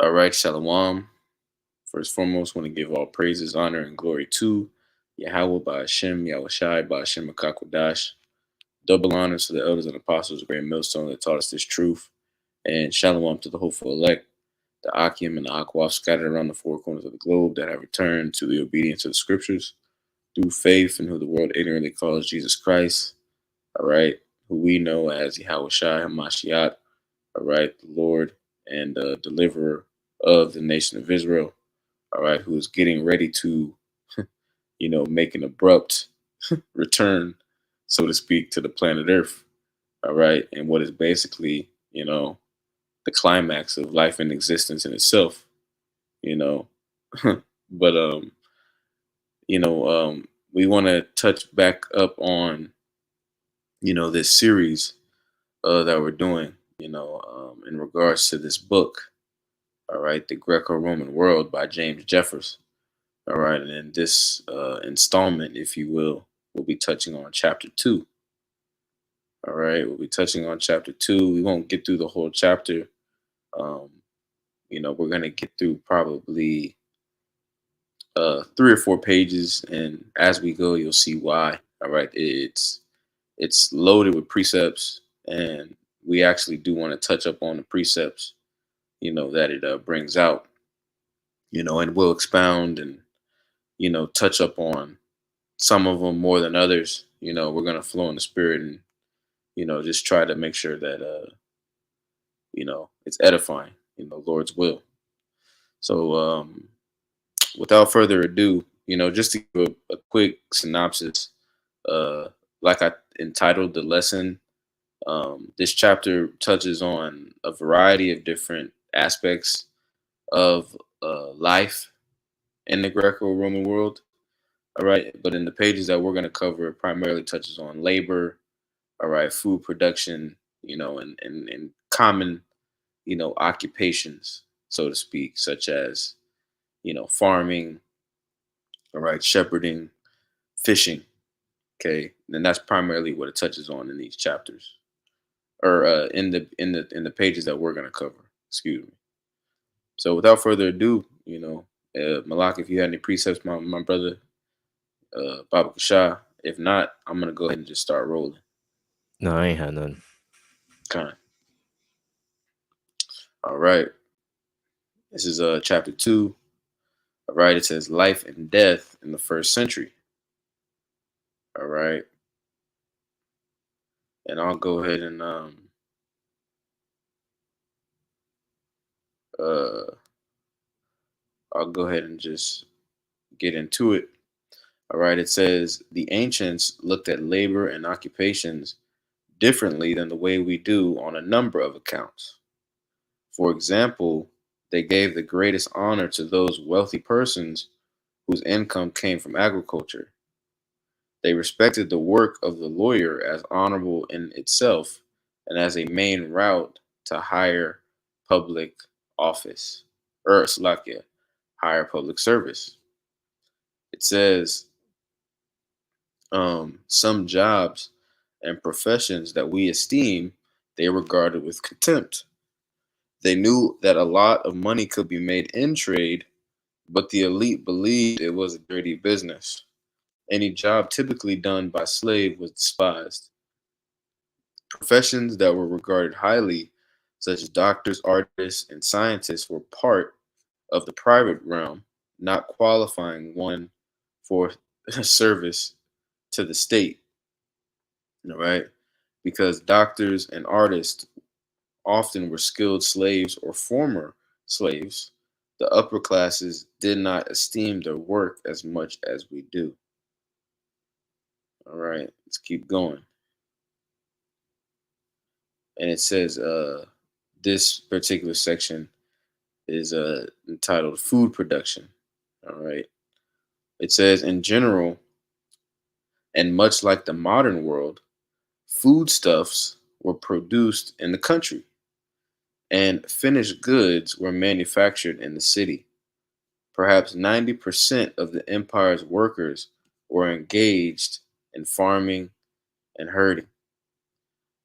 All right, Shalom. First and foremost, want to give all praises, honor, and glory to Yahweh by Hashem, Yahushai by Hashem Akakwadash. Double honors to the elders and apostles, the great millstone that taught us this truth. And Shalom to the hopeful elect, the Akim and the Akwaf scattered around the four corners of the globe that have returned to the obedience of the scriptures through faith in who the world ignorantly calls Jesus Christ. All right, who we know as Yahushai Hamashiach. All right, the Lord and deliverer of the nation of Israel. All right, who is getting ready to, make an abrupt return, so to speak, to the planet Earth. All right, and what is basically, the climax of life and existence in itself. You know, but we want to touch back up on, this series that we're doing, in regards to this book. All right, the Greco-Roman World by James Jeffers. All right, and in this installment, if you will, we'll be touching on chapter 2. All right, we'll be touching on chapter 2. We won't get through the whole chapter. Um, we're gonna get through probably 3 or 4 pages, and as we go, you'll see why. All right, it's loaded with precepts, and we actually do want to touch up on the precepts, that it brings out, and we'll expound and touch up on some of them more than others. We're gonna flow in the spirit and just try to make sure that it's edifying. Lord's will. So without further ado, just to give a quick synopsis, uh, like I entitled the lesson, this chapter touches on a variety of different aspects of life in the Greco-Roman world. All right, but in the pages that we're going to cover, it primarily touches on labor, all right, food production, and common, occupations, so to speak, such as, farming, all right, shepherding, fishing. Okay, and that's primarily what it touches on in these chapters, or in the pages that we're going to cover. Excuse me. So without further ado, Malak, if you had any precepts, my brother, Baba Kasha. If not, I'm gonna go ahead and just start rolling. No, I ain't had none. Kind. All right. This is chapter 2. All right. It says life and death in the first century. All right. And I'll go ahead and uh I'll go ahead and just get into it. All right. It says the ancients looked at labor and occupations differently than the way we do on a number of accounts. For example, they gave the greatest honor to those wealthy persons whose income came from agriculture. They respected the work of the lawyer as honorable in itself and as a main route to higher public office, or Slakia, higher public service. It says some jobs and professions that we esteem, they regarded with contempt. They knew that a lot of money could be made in trade, but the elite believed it was a dirty business. Any job typically done by slave was despised. Professions that were regarded highly, such as doctors, artists, and scientists, were part of the private realm, not qualifying one for service to the state. All right, because doctors and artists often were skilled slaves or former slaves, the upper classes did not esteem their work as much as we do. All right, let's keep going. And it says this particular section is entitled Food Production. All right. It says, in general, and much like the modern world, foodstuffs were produced in the country, and finished goods were manufactured in the city. Perhaps 90% of the empire's workers were engaged in farming and herding.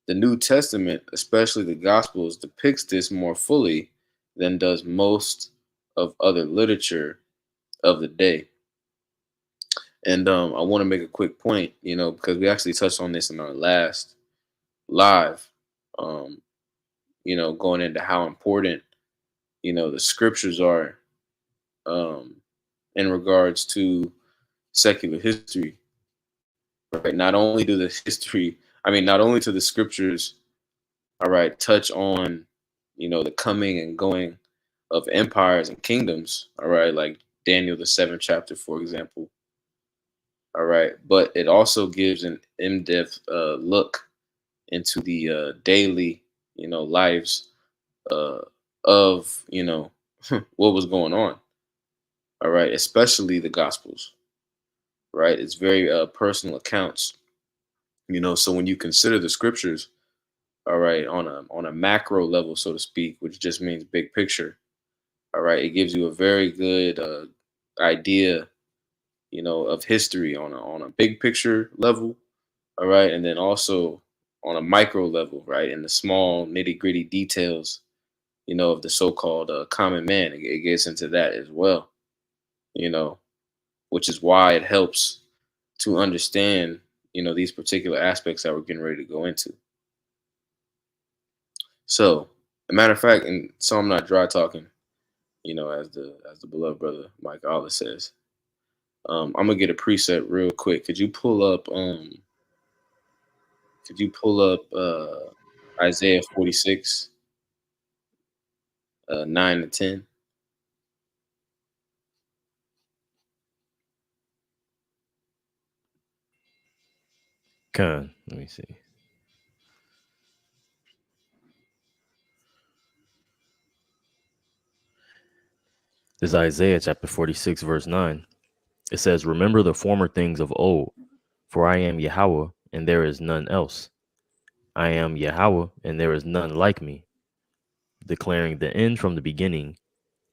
The New Testament, especially the Gospels, depicts this more fully than does most of other literature of the day. And I want to make a quick point, because we actually touched on this in our last live, um, going into how important, the scriptures are, um, in regards to secular history, right? Not only do the history, I mean, not only to the scriptures, all right, touch on, the coming and going of empires and kingdoms, all right, like Daniel, the seventh chapter, for example, all right, but it also gives an in-depth look into the daily, lives uh, of, what was going on, all right, especially the Gospels, right? It's very personal accounts, so when you consider the scriptures, all right, on a macro level, so to speak, which just means big picture, all right, it gives you a very good idea, of history on a big picture level, all right, and then also on a micro level, right, in the small nitty gritty details, of the so-called common man. It gets into that as well, you know, which is why it helps to understand, these particular aspects that we're getting ready to go into. So, a matter of fact, and so I'm not dry talking, as the beloved brother Mike Allah says. I'm gonna get a preset real quick. Could you pull up Isaiah 46, 9 to 10? Let me see. This is Isaiah chapter 46, verse 9. It says, "Remember the former things of old, for I am Yahweh, and there is none else. I am Yahweh, and there is none like me, declaring the end from the beginning,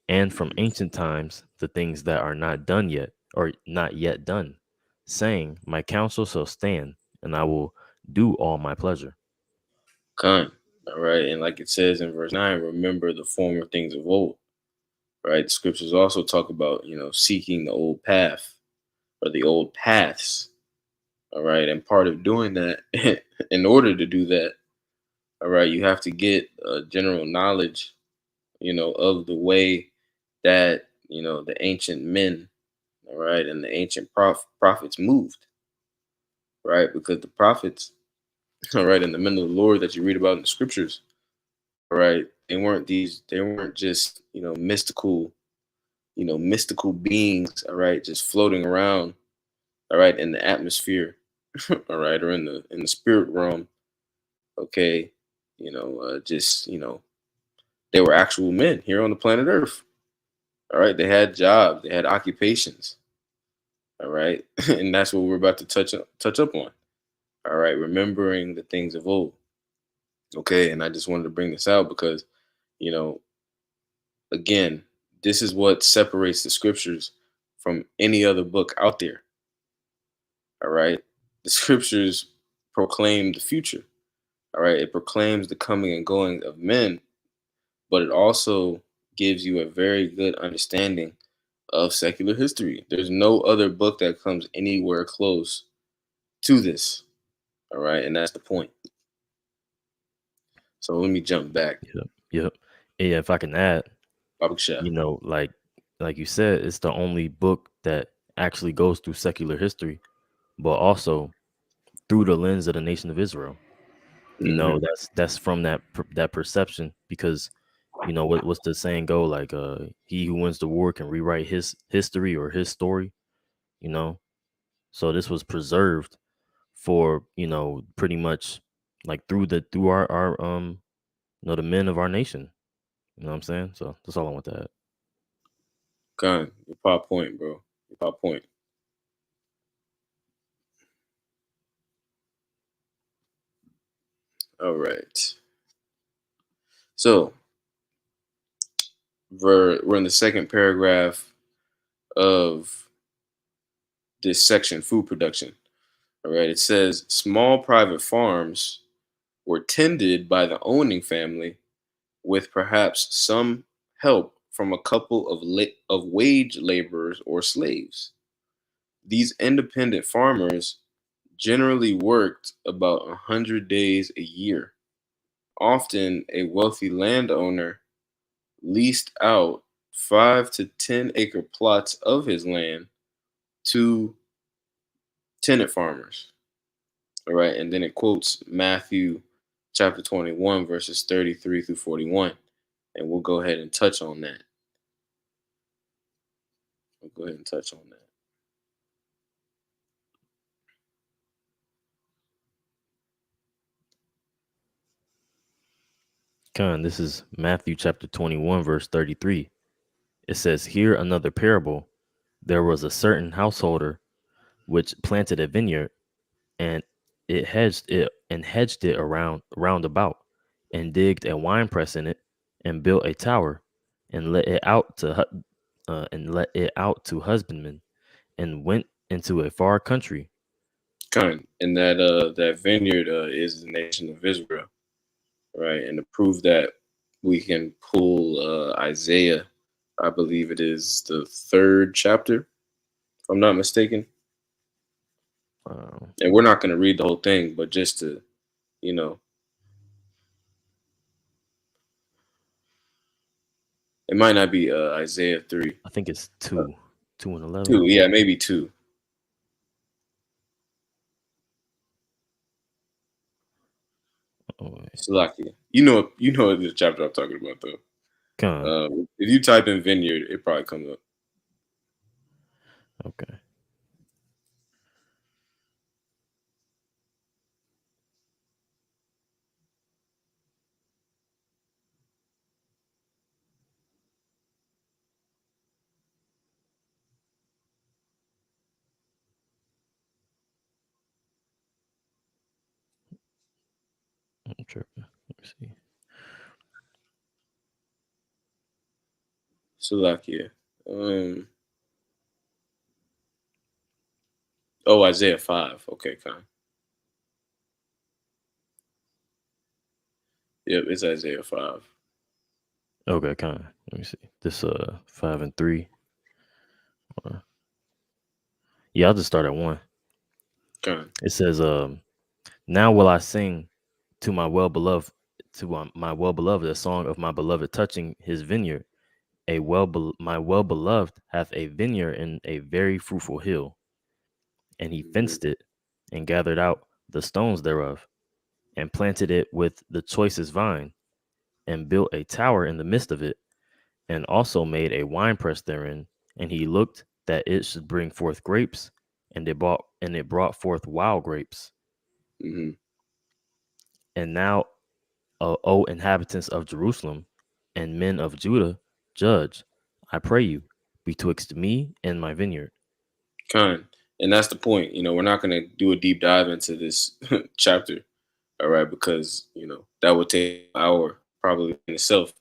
and from Mhm. ancient times the things that are not done yet, or not yet done, saying, My counsel shall stand, and I will do all my pleasure." Con. All right. And like it says in verse 9, remember the former things of old. Right. The scriptures also talk about, seeking the old path or the old paths. All right. And part of doing that, in order to do that, all right, you have to get general knowledge, of the way that, the ancient men, all right, and the ancient prophets moved, right? Because the prophets, all right, and the men of the Lord that you read about in the scriptures, all right, they weren't just, mystical beings, all right, just floating around, all right, in the atmosphere, all right, or in the spirit realm, okay, just, they were actual men here on the planet Earth. All right, they had jobs, they had occupations. All right, and that's what we're about to touch up on. All right, remembering the things of old. Okay, and I just wanted to bring this out because, you know, again, this is what separates the scriptures from any other book out there. All right, the scriptures proclaim the future. All right, it proclaims the coming and going of men, but it also gives you a very good understanding of secular history. There's no other book that comes anywhere close to this. All right, and that's the point. So let me jump back. Yep. Yep. Yeah, if I can add, Baba Shah. like you said, it's the only book that actually goes through secular history, but also through the lens of the nation of Israel. Hmm. That's from that perception, because what's the saying go, like, he who wins the war can rewrite his history or his story, you know. So this was preserved for, pretty much, like, through our the men of our nation. You know what I'm saying? So that's all I want to add. Gun, your pop point, bro. Your pop point. All right. So we're in the second paragraph of this section, food production. All right. It says small private farms were tended by the owning family with perhaps some help from a couple of wage laborers or slaves. These independent farmers generally worked about 100 days a year. Often, a wealthy landowner leased out 5 to 10 acre plots of his land to tenant farmers. All right. And then it quotes Matthew chapter 21, verses 33 through 41. And we'll go ahead and touch on that. We'll go ahead and touch on that. This is Matthew chapter 21, verse 33. It says, "Here another parable. There was a certain householder which planted a vineyard, and it hedged it round about, and digged a winepress in it, and built a tower, and let it out to husbandmen, and went into a far country." And that vineyard is the nation of Israel, right? And to prove that, we can pull Isaiah. I believe it is the third chapter, if I'm not mistaken. Um, And we're not going to read the whole thing, but just to, you know, it might not be Isaiah 3. I think it's Uh, 2 and 11. 2, yeah, maybe 2. Oh, wait. Salakia. You know the chapter I'm talking about, though. Con, If you type in vineyard, it probably comes up. okay. I'm tripping. Let me see. Salakia. Um, oh, Isaiah 5. Okay, fine. Yep, it's Isaiah 5. Okay, let me see. This 5 and 3. Or, yeah, I'll just start at 1. Con. It says, "Now will I sing to my well beloved, my well beloved, a song of my beloved touching his vineyard. My well beloved hath a vineyard in a very fruitful hill, and he Mhm. fenced it, and gathered out the stones thereof, and planted it with the choicest vine, and built a tower in the midst of it, and also made a winepress therein. And he looked that it should bring forth grapes, and it brought forth wild grapes. Mhm. And now, O inhabitants of Jerusalem, and men of Judah, judge, I pray you, betwixt me and my vineyard." Con. And that's the point. We're not going to do a deep dive into this chapter, all right? Because that would take an hour probably in itself.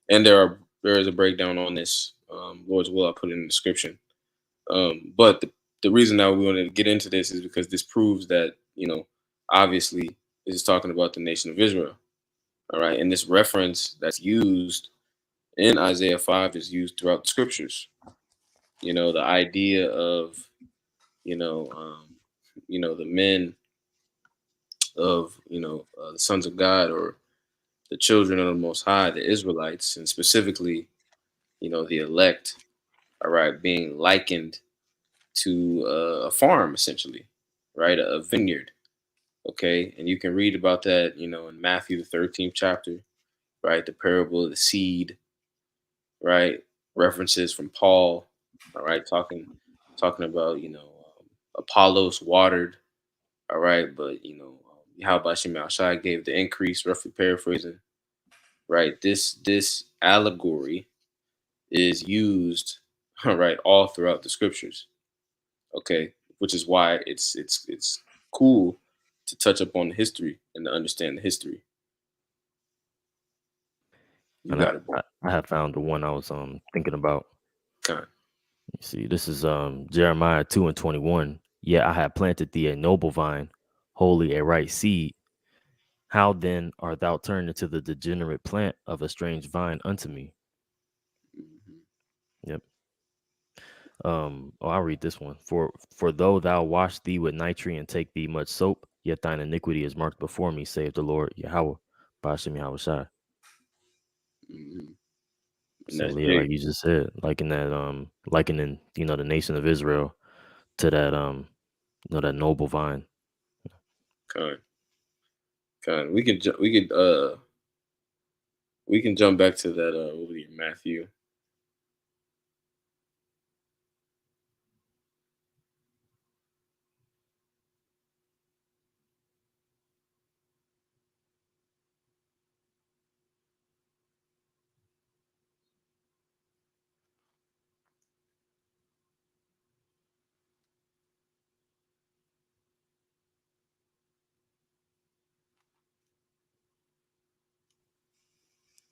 And there is a breakdown on this. Lord's will, I put it in the description. But the reason that we want to get into this is because this proves that obviously this is talking about the nation of Israel, all right? And this reference that's used in Isaiah 5 is used throughout the scriptures. The idea of you know um, the men of the sons of God, or the children of the Most High, the Israelites, and specifically the elect, all right, being likened to a farm, essentially, right, a vineyard. Okay, and you can read about that in Matthew the 13th chapter, right, the parable of the seed, right, references from Paul, all right, talking about Apollos watered, all right, but how about Shai gave the increase, roughly paraphrasing, right? This allegory is used, all right, all throughout the scriptures. Okay, which is why it's cool to touch upon the history and to understand the history. You And I, got it, bro. I, I have found the one I was thinking about. Kind. You see, this is Jeremiah 2:21. "Yet I have planted thee a noble vine, wholly a right seed. How then art thou turned into the degenerate plant of a strange vine unto me?" Yep. I'll read this one. For though thou wash thee with nitre and take thee much soap, yet thine iniquity is marked before me, save the Lord Yahweh. Bashem Yahweh Shai. Hmm. And So that's yeah, like Jake. you just said, likening, the nation of Israel to that that noble vine. Kind, kind. We can jump back to that. What was it, Matthew?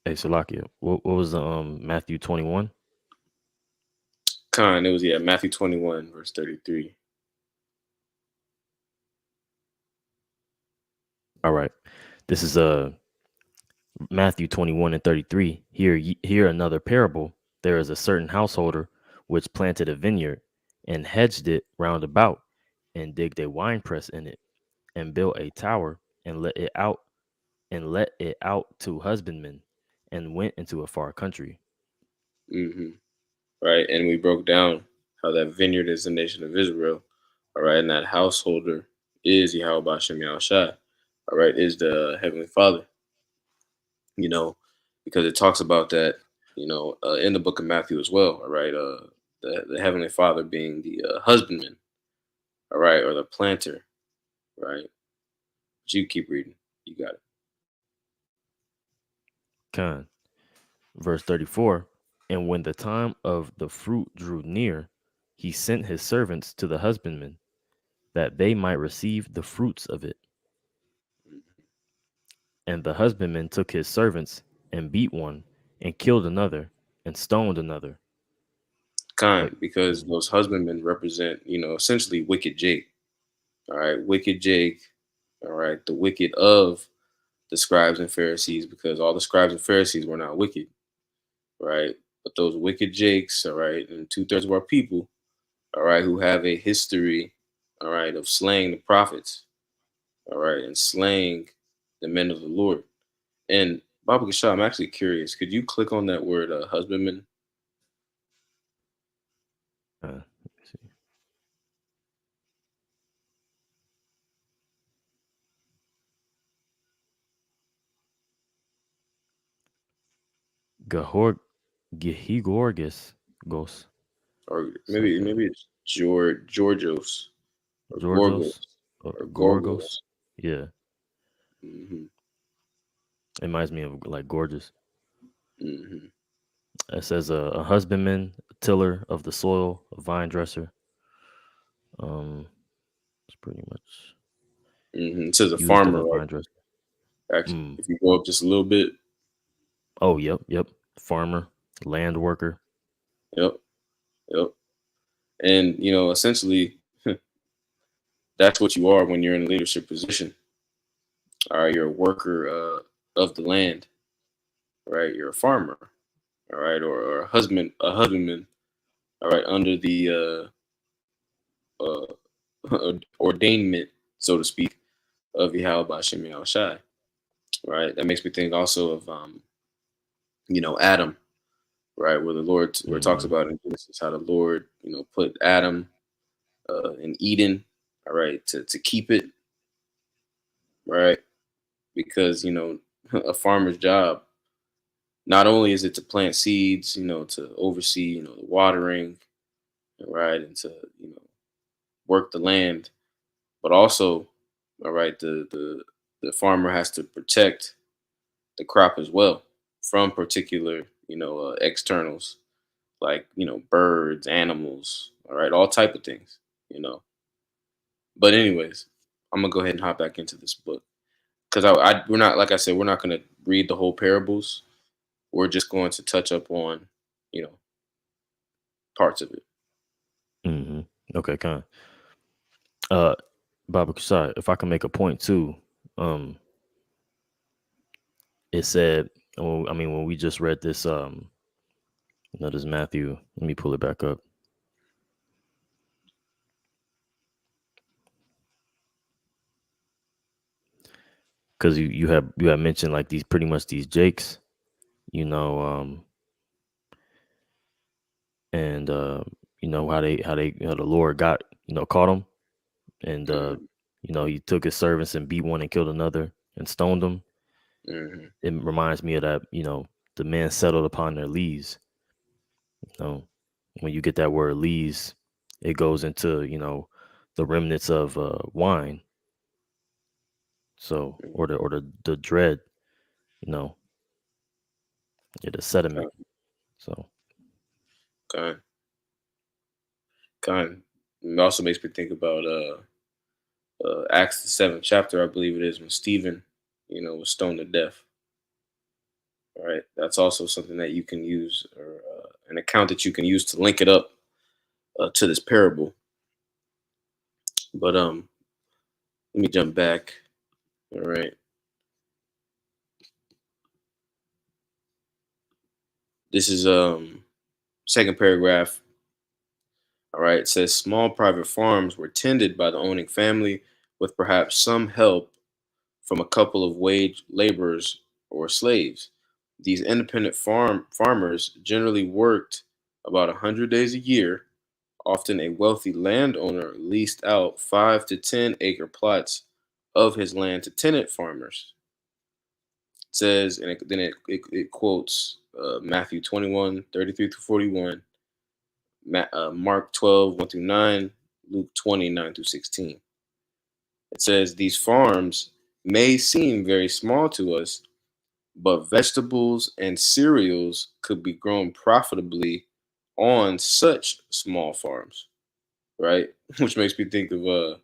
Hey Salakia, what was the Matthew 21? Kind. It was, yeah, Matthew 21 verse 33. All right. This is Matthew 21 and 33. Hear another parable. There is a certain householder which planted a vineyard and hedged it round about, and digged a winepress in it, and built a tower, and let it out to husbandmen, and went into a far country. Hmm. Right, and we broke down how that vineyard is the nation of Israel. All right, and that householder is Yahweh Bashem Yahushai. All right, is the Heavenly Father. You know, because it talks about that. In the book of Matthew as well. All right, the Heavenly Father being the husbandman. All right, or the planter. Right. But you keep reading. You got it. Con. Verse 34. And when the time of the fruit drew near, he sent his servants to the husbandmen, that they might receive the fruits of it. And the husbandman took his servants, and beat one, and killed another, and stoned another. Like, Kind, because mhm, those husbandmen represent, essentially wicked Jake. All right, wicked Jake. All right, the wicked of the scribes and Pharisees, because all the scribes and Pharisees were not wicked, right? But those wicked Jakes, all right, and 2/3 of our people, all right, who have a history, all right, of slaying the prophets, all right, and slaying the men of the Lord. And Baba Gasha, I'm actually curious. Could you click on that word husbandman? let me see. Gahor Gehigorgis Gos. Or It's like maybe it's Georgios or Georgos Gorgos or or Gorgos. Gorgos. Yeah, Hmm. it reminds me of like gorgeous. Hmm. It says a husbandman, a tiller of the soil, a vine dresser. Um, it's pretty much Hmm. It says a used of farmer, a right? vine dresser. Actually, Mm. if you go up just a little bit, Oh, yep. Farmer, land worker. yep, yep. And essentially, that's what you are when you're in a leadership position. All right, you're a worker of the land, right? You're a farmer, all right, or a husbandman, all right, under the ordainment, so to speak, of Yahweh Bashem Yahushai, right? That makes me think also of Adam, right, where it talks Mm-hmm. about in Genesis how the Lord put Adam in Eden, all right, to keep it, right, because a farmer's job not only is it to plant seeds, to oversee the watering, right, and to work the land, but also, all right, the farmer has to protect the crop as well from particular externals like birds, animals, all right, all type of things, you know. But anyways, I'm gonna go ahead and hop back into this book because we're not, like I said, we're not gonna read the whole parables. We're just going to touch up on you know parts of it. Mm-hmm. Okay, kind. Uh, Baba Kasai, if I can make a point too, um, it said, well, I mean, when we just read this, You know, this Matthew. Let me pull it back up because you have mentioned like these pretty much these Jakes. You know, and how the Lord got caught him, and Hmm. he took his servants and beat one and killed another and stoned them. Hmm. It reminds me of that. The men settled upon their lees. know, when you get that word lees, it goes into, the remnants of wine. So, or the dread, you know, yeah, the sediment. So, Kind, kind. It also makes me think about Acts the seventh chapter, I believe it is, when Stephen, was stoned to death. Right. That's also something that you can use, or an account that you can use to link it up to this parable. But let me jump back. All right. This is second paragraph. All right. It says small private farms were tended by the owning family with perhaps some help from a couple of wage laborers or slaves. These independent farmers generally worked about 100 days a year. Often a wealthy landowner leased out 5 to 10 acre plots of his land to tenant farmers. It says, and then it quotes Matthew 21:33 through 41, Mark 12:1 through 9, Luke 20:9 through 16. It says, these farms may seem very small to us, but vegetables and cereals could be grown profitably on such small farms, right? Which makes me think of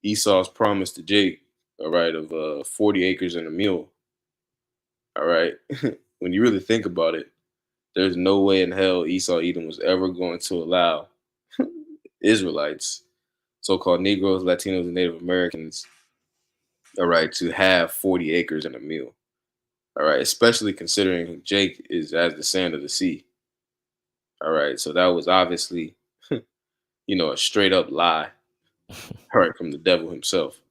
Esau's promise to Jake, all right, of 40 acres and a mule, all right. When you really think about it, there's no way in hell Esau Edom was ever going to allow Israelites, so-called Negroes, Latinos, and Native Americans, all right, to have 40 acres and a mule, all right, especially considering Jake is as the sand of the sea, all right. So that was obviously, a straight up lie, all right, from the devil himself,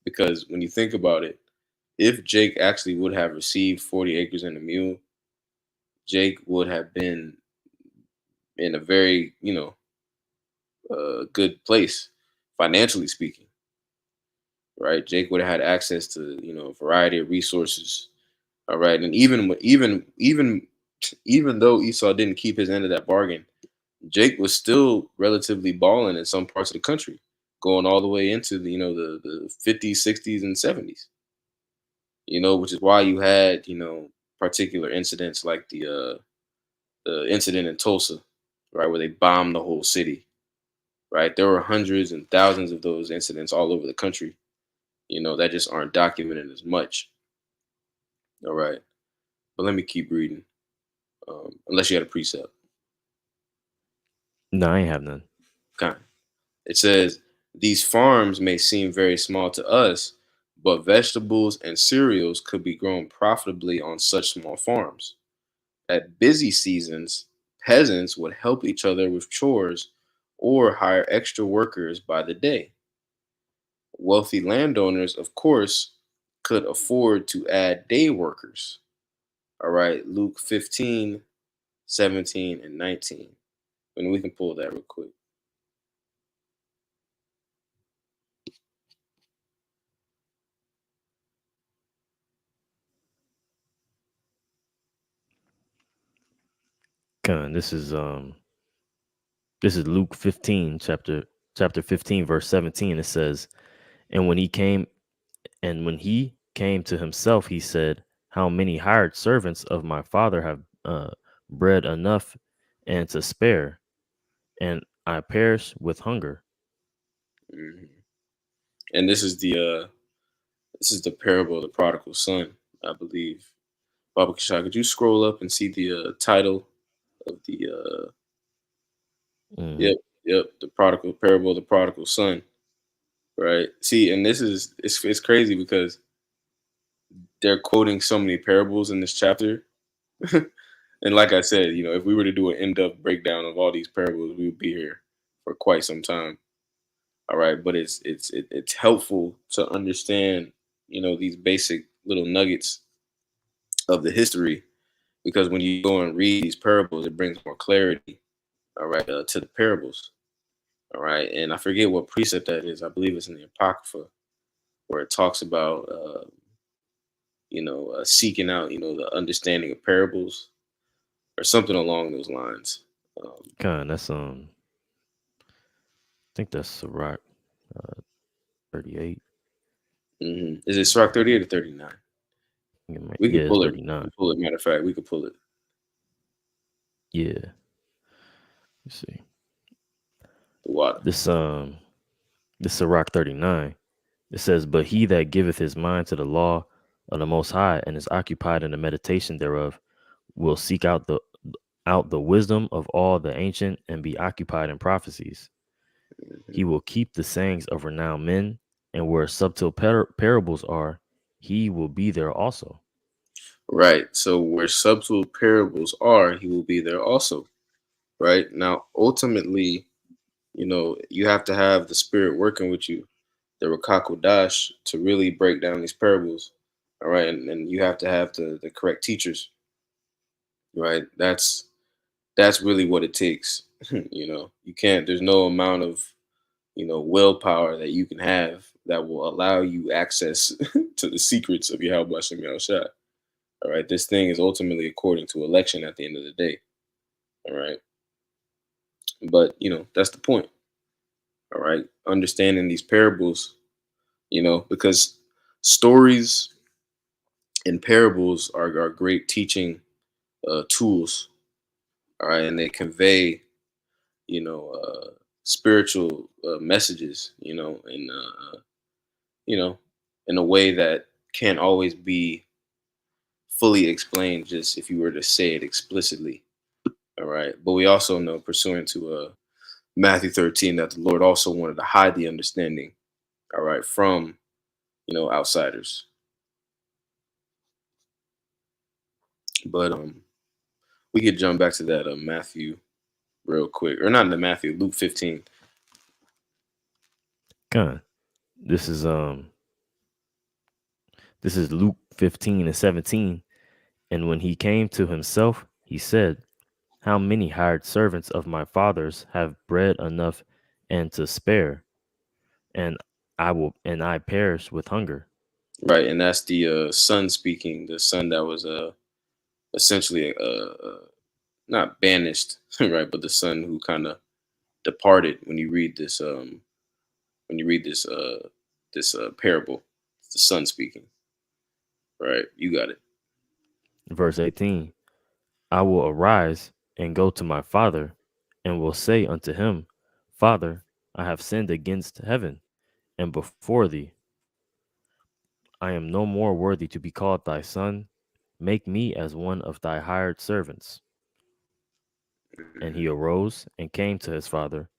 because when you think about it, if Jake actually would have received 40 acres and a mule, Jake would have been in a very, good place, financially speaking, right? Jake would have had access to, a variety of resources, all right. And even though Esau didn't keep his end of that bargain, Jake was still relatively balling in some parts of the country, going all the way into the, the 50s, 60s, and 70s, which is why you had, particular incidents like the incident in Tulsa, right, where they bombed the whole city, right? There were hundreds and thousands of those incidents all over the country, that just aren't documented as much. All right. But let me keep reading, unless you had a precept. no, I ain't have none. Okay. It says, these farms may seem very small to us, but vegetables and cereals could be grown profitably on such small farms. At busy seasons, peasants would help each other with chores or hire extra workers by the day. Wealthy landowners, of course, could afford to add day workers. All right, Luke 15, 17, and 19. And we can pull that real quick. Con, this is Luke 15, chapter 15, verse 17. It says, and when he came to himself, he said, how many hired servants of my father have bread enough and to spare, and I perish with hunger. Mhm. And this is the parable of the prodigal son, I believe. Baba Kishai, could you scroll up and see the title of the Hmm. yep, yep, the prodigal parable of the prodigal son, right? See, and it's crazy because they're quoting so many parables in this chapter, And like I said, if we were to do an in-depth breakdown of all these parables, we would be here for quite some time. All right, but it's helpful to understand, these basic little nuggets of the history, because when you go and read these parables, it brings more clarity. All right, to the parables. All right, and I forget what precept that is. I believe it's in the Apocrypha, where it talks about seeking out the understanding of parables or something along those lines. Um, That's I think that's Sirach 38. Is it Sirach 38 or 39? We Yeah, could it's pull it. We 39. could pull it. Matter of fact, we could pull it. Yeah. You see. The water. This this Sirach 39. It says, "But he that giveth his mind to the law of the Most High and is occupied in the meditation thereof will seek out the wisdom of all the ancient and be occupied in prophecies. He will keep the sayings of renowned men, and where subtle parables are, he will be there also." Right. So where subtle parables are, he will be there also. Right. Now, ultimately, you have to have the spirit working with you, the Rakaku Dash, to really break down these parables. All right. And you have to have the correct teachers. Right. That's really what it takes. You can't, there's no amount of, willpower that you can have that will allow you access to the secrets of Yahweh Shem Shai. All right. This thing is ultimately according to election at the end of the day. All right. But, that's the point. All right. Understanding these parables, because stories and parables are great teaching tools. All right. And they convey, you know, spiritual messages, you know, in a way that can't always be fully explained just if you were to say it explicitly. All right. But we also know, pursuant to Matthew 13, that the Lord also wanted to hide the understanding, all right, from, outsiders. But we could jump back to that Matthew real quick, or not in the Matthew, Luke 15. God, this is Luke 15 and 17. And when he came to himself, he said, "How many hired servants of my father's have bread enough and to spare, and I perish with hunger." Right. And that's the son speaking, the son that was essentially not banished, right, but the son who kind of departed when you read this parable. It's the son speaking. Right. You got it. Verse 18, "I will arise and go to my father, and will say unto him, Father, I have sinned against heaven and before thee. I am no more worthy to be called thy son. Make me as one of thy hired servants." And he Mhm. arose and came to his father.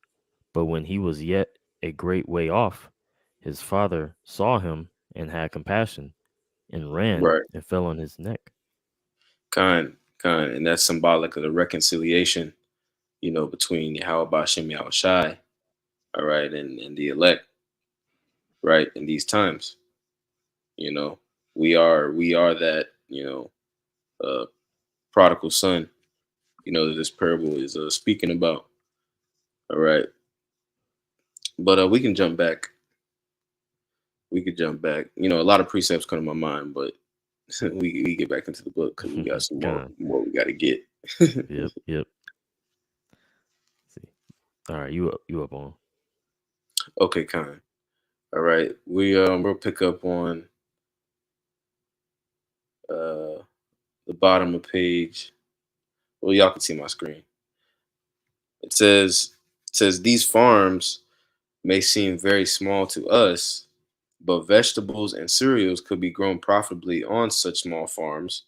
But when he was yet a great way off, his father saw him and had compassion, and ran Right. and fell on his neck. Kind, and that's symbolic of the reconciliation, between Yahweh Bashem Yahweh Shai, all right, and the elect, right, in these times. You know, we are that, uh prodigal son, that this parable is speaking about. All right. But we can jump back. We could jump back. A lot of precepts come to my mind, but we get back into the book because we got some more God. we got to get. Yep, yep. See. All right, you up on. Okay, kind. All right. We'll pick up on uh the bottom of page. Well, y'all can see my screen. It says these farms may seem very small to us, but vegetables and cereals could be grown profitably on such small farms.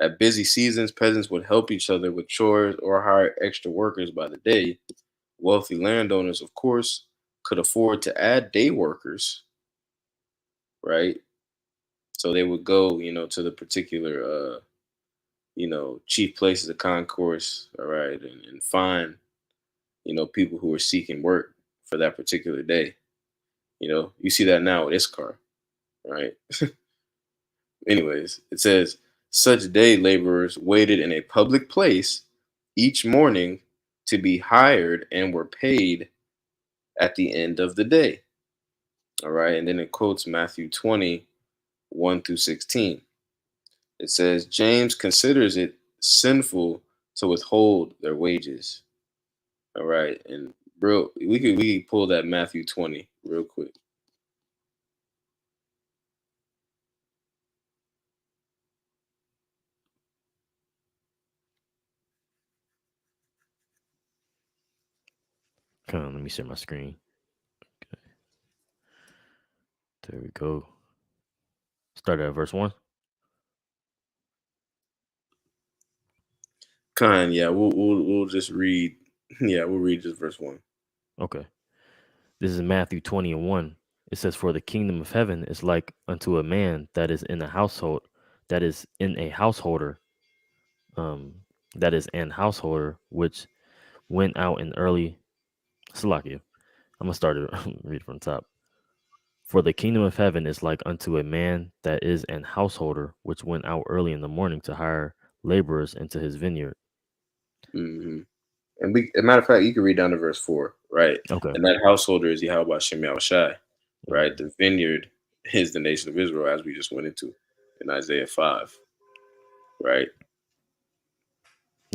At busy seasons, peasants would help each other with chores or hire extra workers by the day. Wealthy landowners, of course, could afford to add day workers, right? So they would go, to the particular, chief places of concourse, all right, and find, people who are seeking work for that particular day. You see that now with Iscar, right? Anyways, it says such day laborers waited in a public place each morning to be hired and were paid at the end of the day. All right. And then it quotes Matthew 20:1 through 16. It says, James considers it sinful to withhold their wages. All right. And bro, we could pull that Matthew 20 real quick. Come on, let me share my screen. Okay, there we go. Start at verse 1. Yeah, we'll just read. Yeah, we'll read just verse 1. Okay. This is Matthew 20:1. It says, "For the kingdom of heaven is like unto a man that is in a household, that is in a householder, um, that is an householder, which went out in early." Salakia. I'm gonna start it read from the top. For the kingdom of heaven is like unto a man that is an householder, which went out early in the morning to hire laborers into his vineyard. Hmm. And as a matter of fact, you can read down to verse 4, right? Okay. And that householder is Yahweh Shem Shai, right? Mhm. The vineyard is the nation of Israel, as we just went into in Isaiah 5, right?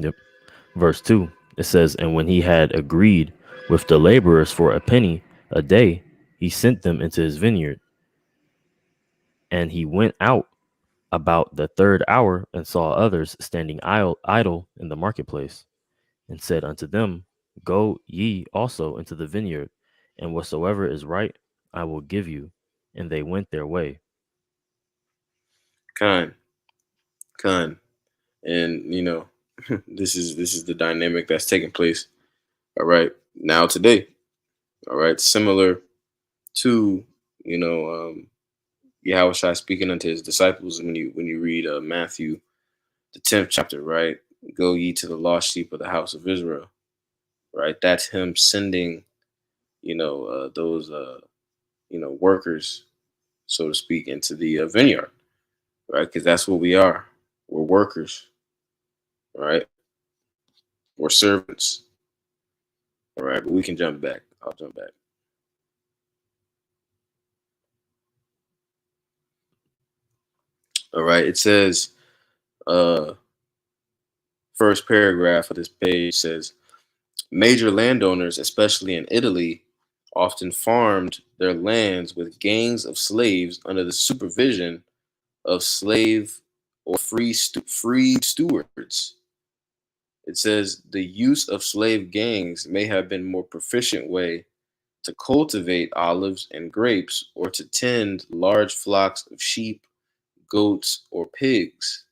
Yep. Verse 2, it says, "And when he had agreed with the laborers for a penny a day, he sent them into his vineyard. And he went out about the third hour and saw others standing idle in the marketplace, and said unto them, Go ye also into the vineyard, and whatsoever is right I will give you. And they went their way." Khan, Khan. And this is the dynamic that's taking place, all right, now today. All right. Similar to, Yahweh Shai speaking unto his disciples when you read Matthew the 10th chapter, right? Go ye to the lost sheep of the house of Israel, right? That's him sending, those, workers, so to speak, into the vineyard, right? Because that's what we are. We're workers, right? We're servants, all right? But we can jump back. I'll jump back. All right. It says, uh, first paragraph of this page says, major landowners, especially in Italy, often farmed their lands with gangs of slaves under the supervision of slave or freed stewards. It says the use of slave gangs may have been more proficient way to cultivate olives and grapes or to tend large flocks of sheep, goats, or pigs.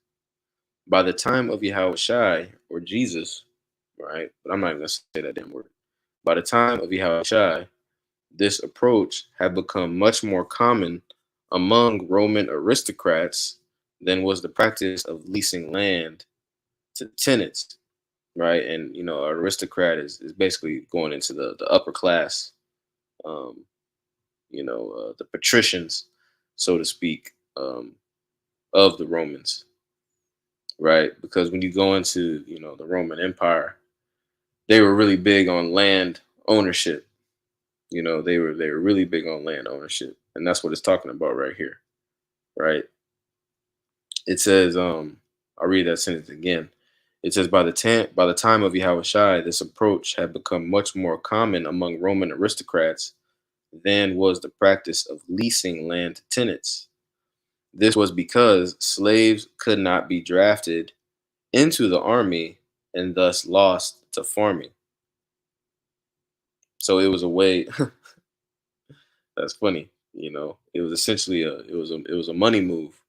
By the time of Yahweh Shai or Jesus, right? But I'm not even gonna say that damn word. By the time of Yahweh Shai, this approach had become much more common among Roman aristocrats than was the practice of leasing land to tenants, right? And an aristocrat is basically going into the upper class, um, the patricians, so to speak, of the Romans, right? Because when you go into the Roman Empire, they were really big on land ownership. They were really big on land ownership, and that's what it's talking about right here, right? It says, I'll read that sentence again. It says, by the time of Yahweh Shai, this approach had become much more common among Roman aristocrats than was the practice of leasing land to tenants. This was because slaves could not be drafted into the army and thus lost to farming. So it was a way. That's funny. It was essentially a money move.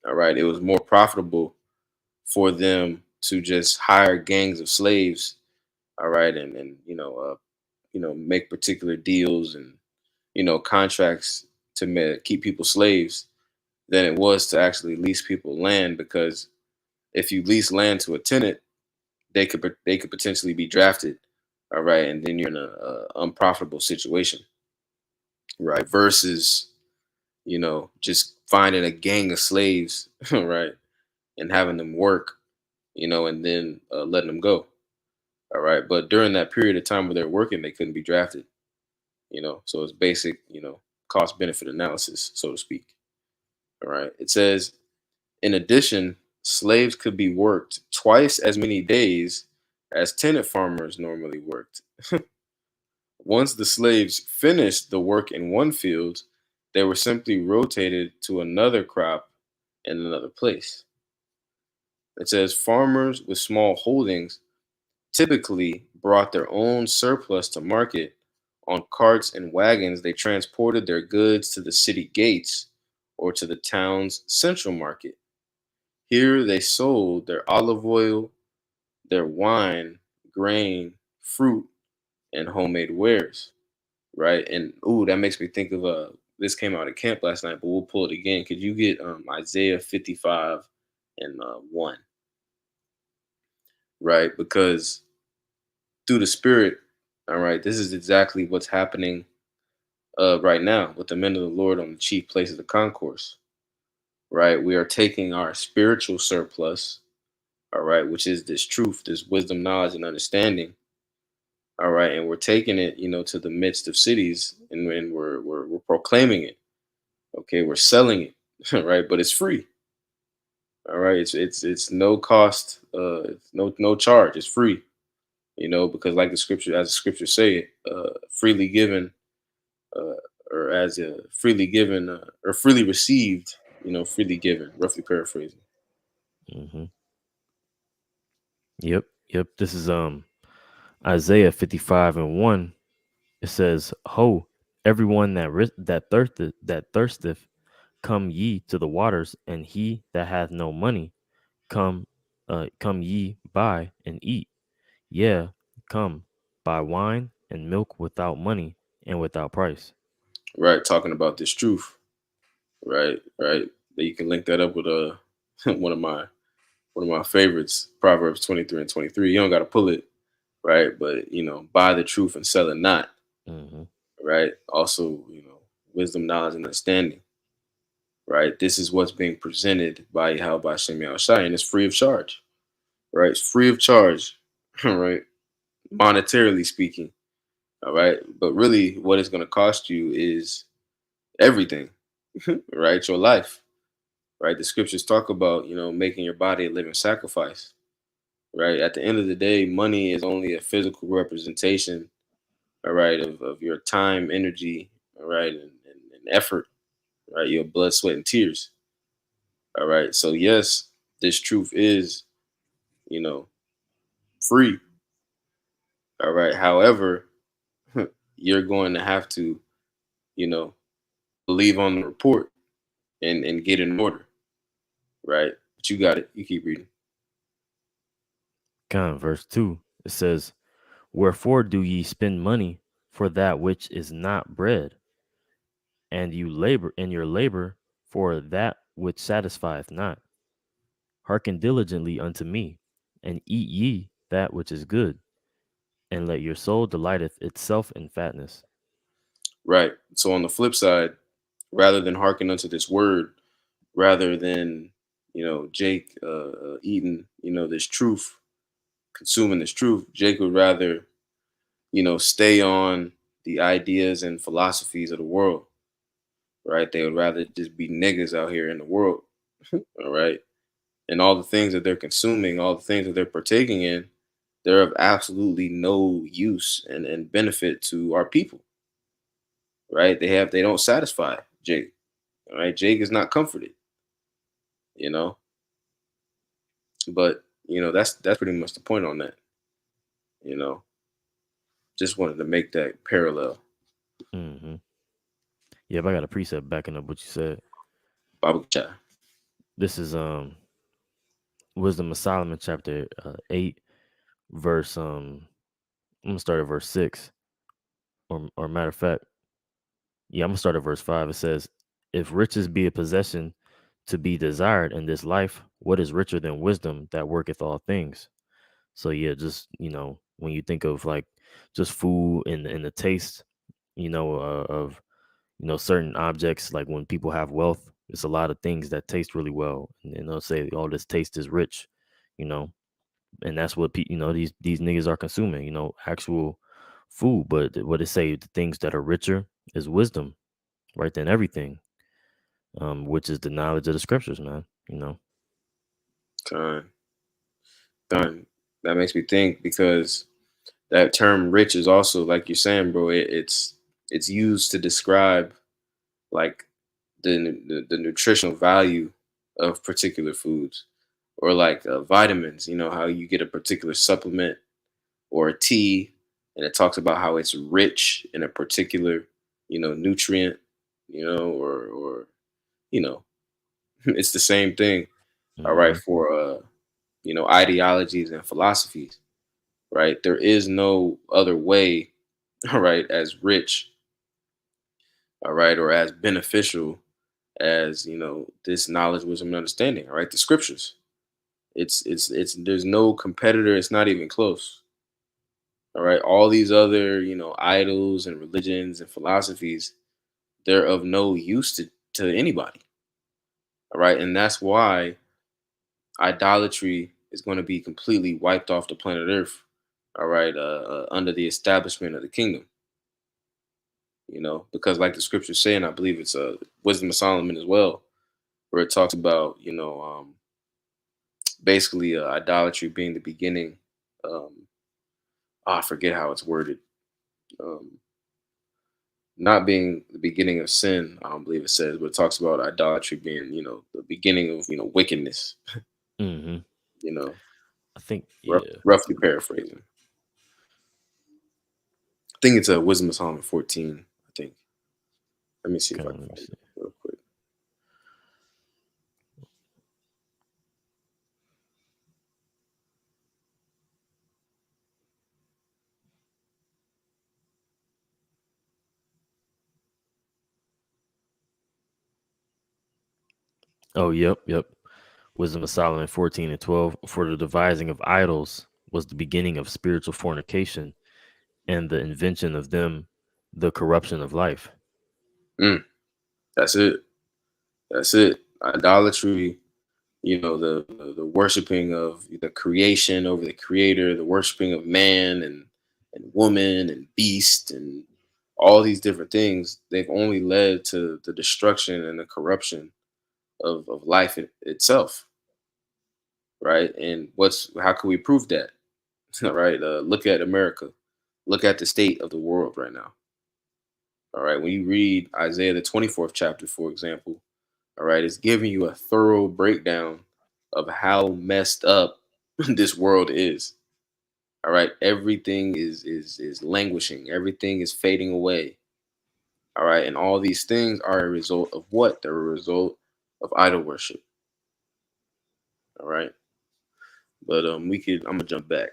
All right, it was more profitable for them to just hire gangs of slaves. All right, and make particular deals and contracts to keep people slaves than it was to actually lease people land, because If you lease land to a tenant, they could potentially be drafted. All right, and then you're in a unprofitable situation, right? Versus just finding a gang of slaves, right, and having them work, and then letting them go. All right, but during that period of time where they're working, they couldn't be drafted. So it's basic, cost benefit analysis, so to speak. All right, it says in addition, slaves could be worked twice as many days as tenant farmers normally worked. Once the slaves finished the work in one field, they were simply rotated to another crop in another place. It says farmers with small holdings typically brought their own surplus to market. On carts and wagons, they transported their goods to the city gates or to the town's central market. Here they sold their olive oil, their wine, grain, fruit, and homemade wares. Right? And ooh, that makes me think of this came out at camp last night, but we'll pull it again. Could you get Isaiah 55 and 1, right? Because through the spirit, all right, this is exactly what's happening right now with the men of the Lord on the chief places of concourse. Right? We are taking our spiritual surplus, all right, which is this truth, this wisdom, knowledge, and understanding. All right, and we're taking it, to the midst of cities, and we're proclaiming it. Okay, we're selling it, right? But it's free. All right, it's no cost, it's no charge. It's free, because like the scripture, as the scriptures say, it freely given, uh, or as freely given, or freely received, freely given. Roughly paraphrasing. Hmm. Yep. Yep. This is Isaiah 55 and 1. It says, "Ho, everyone that thirsteth, come ye to the waters, and he that hath no money, come, come ye buy and eat. Yeah, come, buy wine and milk without money and without price." Right, talking about this truth. Right, right. That you can link that up with one of my one of my favorites, Proverbs 23 and 23. You don't got to pull it, right? But buy the truth and sell it not, Hmm. right? Also, wisdom, knowledge, and understanding, right? This is what's being presented by Yahweh Shem Shai, and it's free of charge, right? It's free of charge, right? Monetarily speaking, all right. But really, what it's going to cost you is everything, right? Your life, right? The scriptures talk about, making your body a living sacrifice, right? At the end of the day, money is only a physical representation, all right, of your time, energy, all right, and effort, right? Your blood, sweat, and tears, all right. So yes, this truth is, you know, free, all right. However, you're going to have to, you know, believe on the report and get in order, right? But you got it. You keep reading. Kind of verse 2. It says, "Wherefore do ye spend money for that which is not bread, and you labor in your labor for that which satisfieth not? Hearken diligently unto me, and eat ye that which is good, and let your soul delighteth itself in fatness." Right. So on the flip side, rather than hearken unto this word, rather than Jake eating this truth, consuming this truth, Jake would rather stay on the ideas and philosophies of the world, right? They would rather just be niggas out here in the world, all right? And all the things that they're consuming, all the things that they're partaking in, they're of absolutely no use and benefit to our people, right? They don't satisfy Jake, all right? Jake is not comforted, you know. But that's pretty much the point on that, you know. Just wanted to make that parallel. Hmm. Yep, I got a precept backing up what you said. Baba Cha. This is Wisdom of Solomon, chapter 8, verse I'm gonna start at verse 6, or matter of fact, yeah, I'm gonna start at verse 5. It says, "If riches be a possession to be desired in this life, what is richer than wisdom that worketh all things? So yeah, just when you think of like just food and the taste, of certain objects, like when people have wealth, it's a lot of things that taste really well, and they'll say, "Oh, this taste is rich," you know, and that's what these niggas are consuming, actual food. But what it say, the things that are richer is wisdom, right? Than everything, which is the knowledge of the scriptures, man. Con, con. That makes me think because that term "rich" is also like you're saying, bro. It's used to describe like the nutritional value of particular foods, or like vitamins. You know how you get a particular supplement or a tea, and it talks about how it's rich in a particular nutrient. Or you know it's the same thing. All right, Mm-hmm. for ideologies and philosophies. Right, there is no other way. All right, as rich. All right, or as beneficial as this knowledge, wisdom, and understanding. All right, the scriptures. It's there's no competitor. It's not even close. All right, all these other idols and religions and philosophies, they're of no use to anybody. All right, and that's why idolatry is going to be completely wiped off the planet Earth. All right, under the establishment of the kingdom. Because like the scriptures say, and I believe it's Wisdom of Solomon as well, where it talks about basically idolatry being the beginning. Um, I forget how it's worded. Um, not being the beginning of sin, I don't believe it says, but it talks about idolatry being, the beginning of, wickedness. Mm-hmm. You know, I think, yeah. roughly paraphrasing. I think it's a Wisdom of Solomon 14. I think. Let me see if Okay, I can let me find see. it real quick. Oh, yep. Wisdom of Solomon 14 and 12. For the devising of idols was the beginning of spiritual fornication, and the invention of them, the corruption of life. Mm, that's it. That's it. Idolatry. The worshiping of the creation over the creator, the worshiping of man and woman and beast and all these different things. They've only led to the destruction and the corruption of life itself. Right, and how can we prove that? Right, look at America, look at the state of the world right now. All right, when you read Isaiah the 24th chapter, for example, all right, it's giving you a thorough breakdown of how messed up this world is. All right, everything is languishing, everything is fading away. All right, and all these things are a result of what? They're a result of idol worship. All right, but I'm gonna jump back.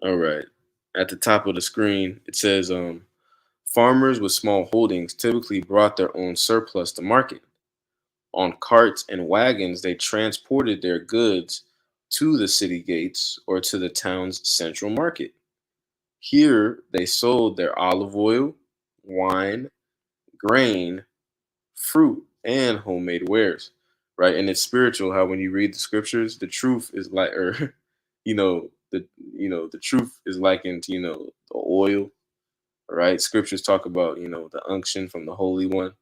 All right, at the top of the screen it says farmers with small holdings typically brought their own surplus to market. On carts and wagons, they transported their goods to the city gates or to the town's central market. Here, they sold their olive oil, wine, grain, fruit, and homemade wares. Right, and it's spiritual. How when you read the scriptures, the truth is like, or the truth is likened to the oil. Right, scriptures talk about the unction from the Holy One.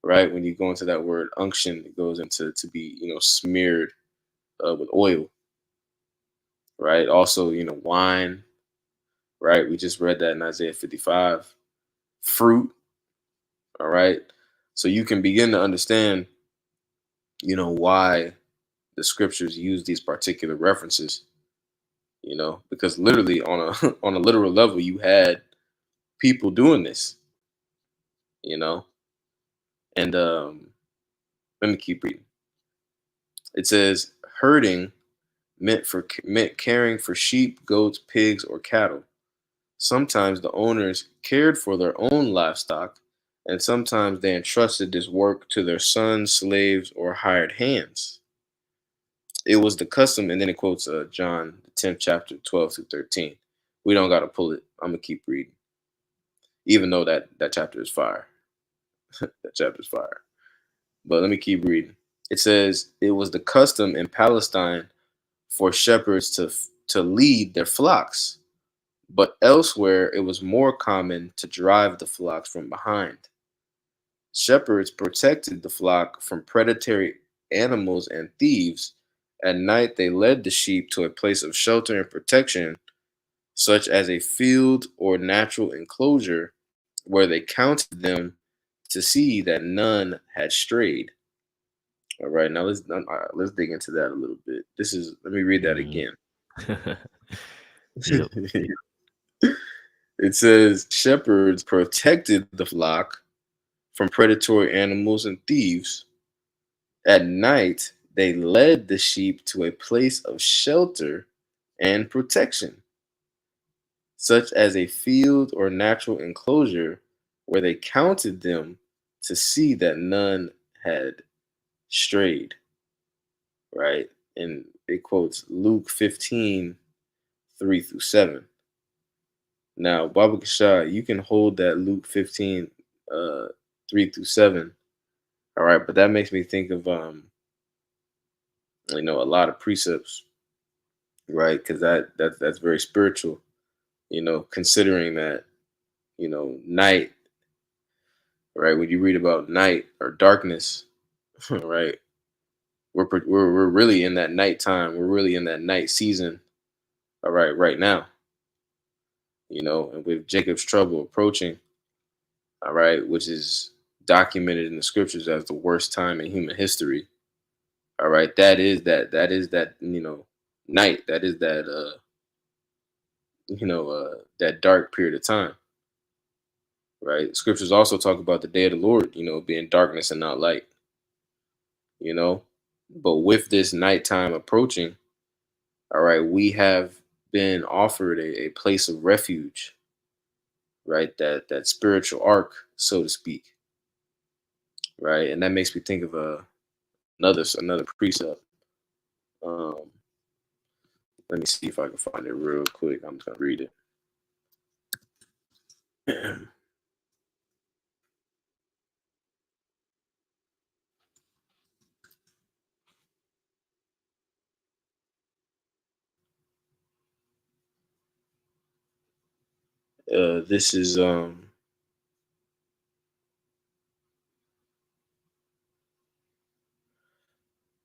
Right, when you go into that word unction, it goes into to be smeared with oil. Right, also wine. Right, we just read that in Isaiah 55. Fruit. All right, so you can begin to understand why the scriptures use these particular references. Because literally on a on a literal level, you had people doing this. You know, and let me keep reading. It says herding meant caring for sheep, goats, pigs, or cattle. Sometimes the owners cared for their own livestock, and sometimes they entrusted this work to their sons, slaves, or hired hands. It was the custom, and then it quotes John, the 10th chapter, 12 through 13. We don't got to pull it. I'm going to keep reading, even though that chapter is fire. That chapter is fire. But let me keep reading. It says, it was the custom in Palestine for shepherds to lead their flocks, but elsewhere it was more common to drive the flocks from behind. Shepherds protected the flock from predatory animals and thieves. At night, they led the sheep to a place of shelter and protection, such as a field or natural enclosure, where they counted them to see that none had strayed. All right, now let's dig into that a little bit. Let me read that Mhm. again. Yep. It says shepherds protected the flock from predatory animals and thieves. At night, they led the sheep to a place of shelter and protection, such as a field or natural enclosure, where they counted them to see that none had strayed. Right? And it quotes Luke 15, 3 through 7. Now, Baba Kashah, you can hold that Luke 15, 3 through 7. All right, but that makes me think of a lot of precepts, right? Because that's very spiritual, considering that, night, right? When you read about night or darkness, right? We're really in that nighttime. We're really in that night season, all right now, and with Jacob's trouble approaching, all right, which is documented in the scriptures as the worst time in human history. All right, that is that night. That is that dark period of time, right? Scriptures also talk about the day of the Lord, being darkness and not light, you know. But with this nighttime approaching, all right, we have been offered a place of refuge, right? That spiritual ark, so to speak, right? And that makes me think of another precept. Um, Let me see if I can find it real quick. I'm just gonna read it. This is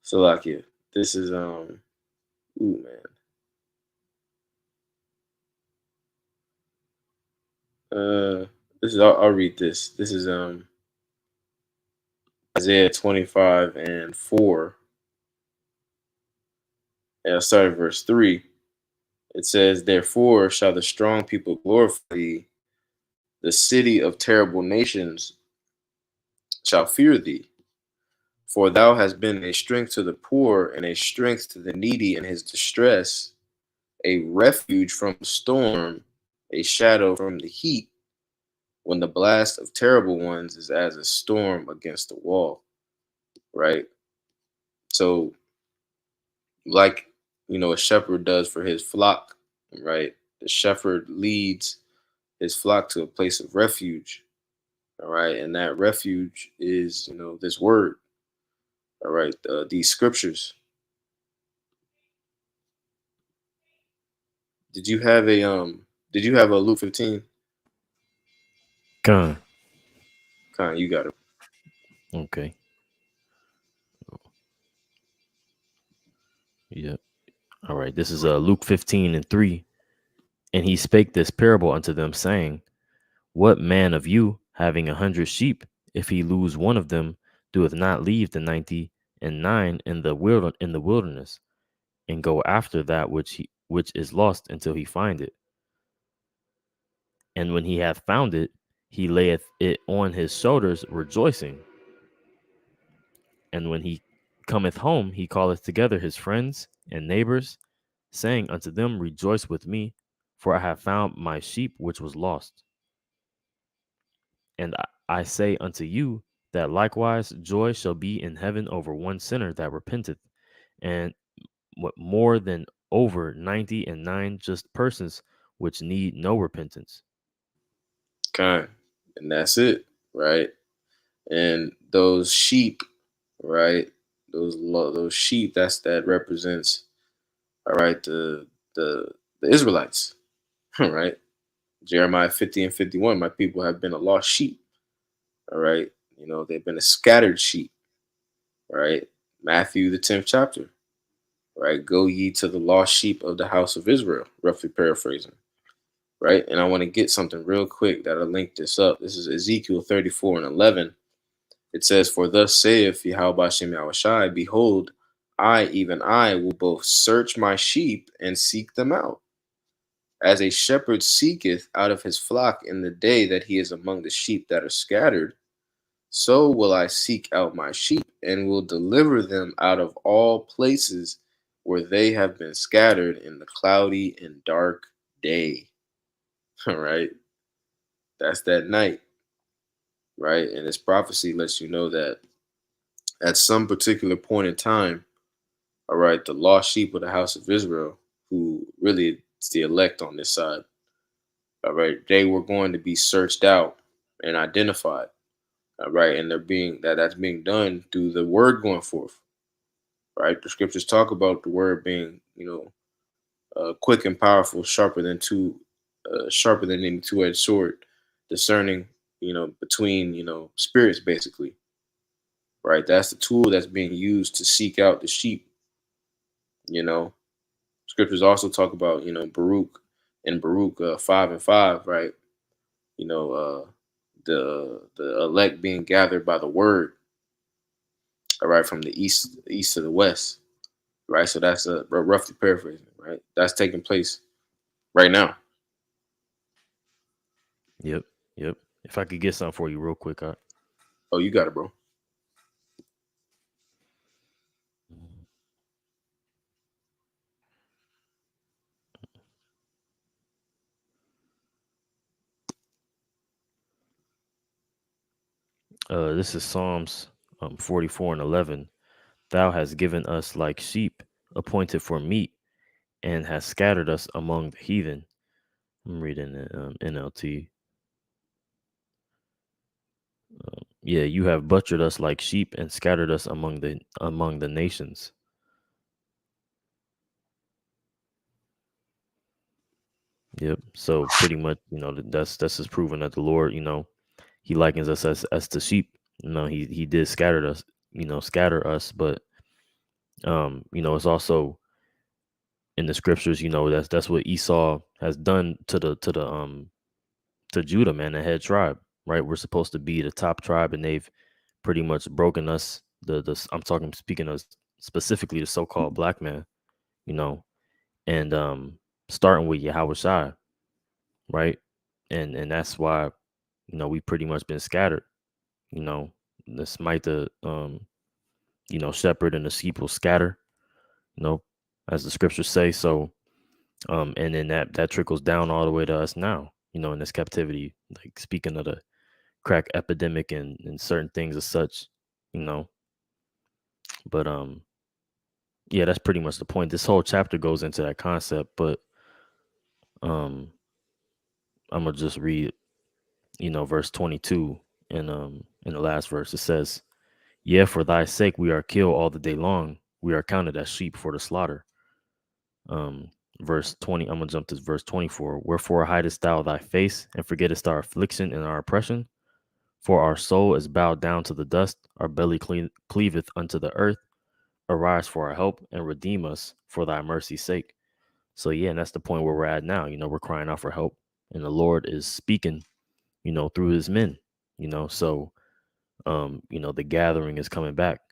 Salakia. This is ooh man. This is I'll read this. This is Isaiah 25 and 4. And I'll start at verse 3. It says, therefore shall the strong people glorify thee, the city of terrible nations shall fear thee. For thou hast been a strength to the poor and a strength to the needy in his distress, a refuge from the storm, a shadow from the heat, when the blast of terrible ones is as a storm against the wall. Right? So, like, a shepherd does for his flock, right? The shepherd leads his flock to a place of refuge, all right? And that refuge is, this word, all right? These scriptures. Did you have a Luke 15? Con. Kind, you got it. Okay. Yep. All right. This is Luke 15 and 3. And he spake this parable unto them, saying, what man of you, having 100 sheep, if he lose one of them, doeth not leave the 99 in the wilderness, and go after that which is lost until he find it? And when he hath found it, he layeth it on his shoulders, rejoicing. And when he cometh home, he calleth together his friends and neighbors, saying unto them, Rejoice with me, for I have found my sheep which was lost. And I say unto you that likewise joy shall be in heaven over one sinner that repenteth, and what more than over 99 just persons which need no repentance. Kind. And that's it, right? And those sheep, right? Those sheep, that represents, all right, the Israelites, right? Jeremiah 50 and 51, my people have been a lost sheep, all right? They've been a scattered sheep, right? Matthew the 10th chapter, right? Go ye to the lost sheep of the house of Israel, roughly paraphrasing, right? And I want to get something real quick that'll link this up. This is Ezekiel 34 and 11. It says, For thus saith Yahweh Bashem Yahushai, Behold, I, even I, will both search my sheep and seek them out. As a shepherd seeketh out of his flock in the day that he is among the sheep that are scattered, so will I seek out my sheep and will deliver them out of all places where they have been scattered in the cloudy and dark day. All right. That's that night, right? And this prophecy lets you know that at some particular point in time, all right, the lost sheep of the house of Israel, who really is the elect on this side, all right, they were going to be searched out and identified, all right, and that's being done through the word going forth, right? The scriptures talk about the word being, quick and powerful, sharper than any two-edged sword, discerning, between, spirits, basically, right? That's the tool that's being used to seek out the sheep. You know, scriptures also talk about, Baruch and Baruch 5 and 5, right? You know, the elect being gathered by the word, all right, from the east to the west, right? So that's roughly paraphrasing, right? That's taking place right now. Yep, yep. If I could get something for you real quick, Oh, you got it, bro. this is Psalms 44 and 11. Thou hast given us like sheep appointed for meat, and hast scattered us among the heathen. I'm reading the NLT. Yeah, you have butchered us like sheep and scattered us among the nations. Yep. So pretty much, that's just proving that the Lord, He likens us as the sheep. He did scatter us, but it's also in the scriptures. That's what Esau has done to Judah, man, the head tribe. Right, we're supposed to be the top tribe, and they've pretty much broken us. I'm talking speaking of specifically the so-called black man. You know, and starting with Yahweh Shai, right, and that's why we pretty much been scattered. You know, the smite the shepherd and the sheep will scatter. You know, as the scriptures say. So and then that trickles down all the way to us now. In this captivity, like speaking of the crack epidemic and certain things as such. You know, but yeah, that's pretty much the point. This whole chapter goes into that concept, but um I'm gonna just read, verse 22 in the last verse. It says, "Yeah, for thy sake we are killed all the day long. We are counted as sheep for the slaughter." Verse 20, I'm gonna jump to verse 24. "Wherefore hidest thou thy face and forgettest our affliction and our oppression? For our soul is bowed down to the dust, our belly cleaveth unto the earth. Arise for our help and redeem us for thy mercy's sake." So yeah, and that's the point where we're at now. We're crying out for help, and the Lord is speaking, through his men. So the gathering is coming back,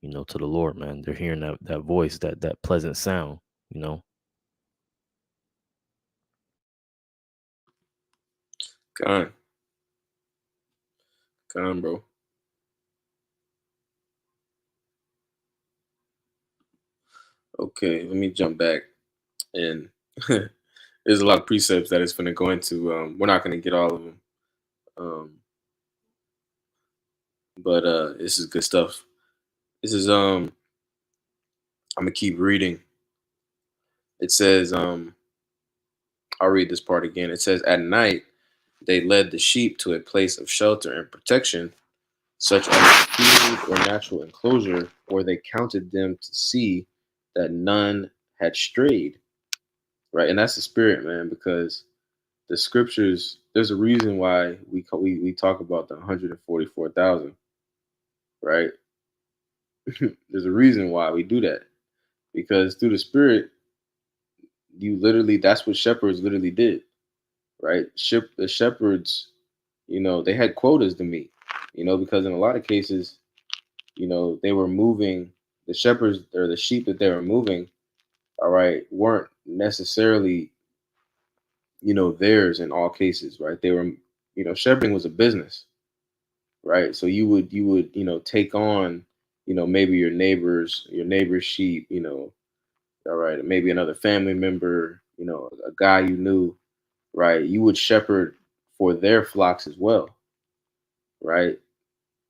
to the Lord, man. They're hearing that voice, that pleasant sound, you know. Con, con, bro. Okay, let me jump back and there's a lot of precepts that it's going to go into. We're not going to get all of them, um, but this is good stuff. This is I'm gonna keep reading. It says I'll read this part again. It says, at night they led the sheep to a place of shelter and protection, such as a field or natural enclosure, where they counted them to see that none had strayed. Right, and that's the spirit, man, because the scriptures. There's a reason why we talk about the 144,000. Right, there's a reason why we do that, because through the spirit, you literally that's what shepherds literally did. Right, the shepherds, they had quotas to meet. Because in a lot of cases, they were moving, the shepherds or the sheep that they were moving, all right, weren't necessarily, theirs in all cases, right? They were, shepherding was a business, right? So you would take on, maybe your neighbor's sheep, all right, maybe another family member, a guy you knew, right? You would shepherd for their flocks as well, right?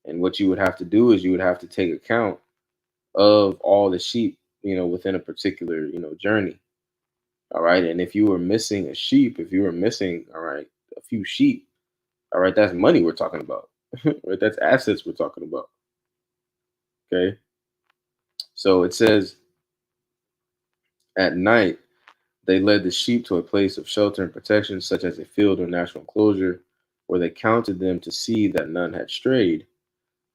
And what you would have to do is you would have to take account of all the sheep, within a particular, journey. All right. And if you were missing a sheep, if you were missing, all right, a few sheep, all right, that's money we're talking about. Right? That's assets we're talking about. Okay. So it says, at night, they led the sheep to a place of shelter and protection, such as a field or natural enclosure, where they counted them to see that none had strayed.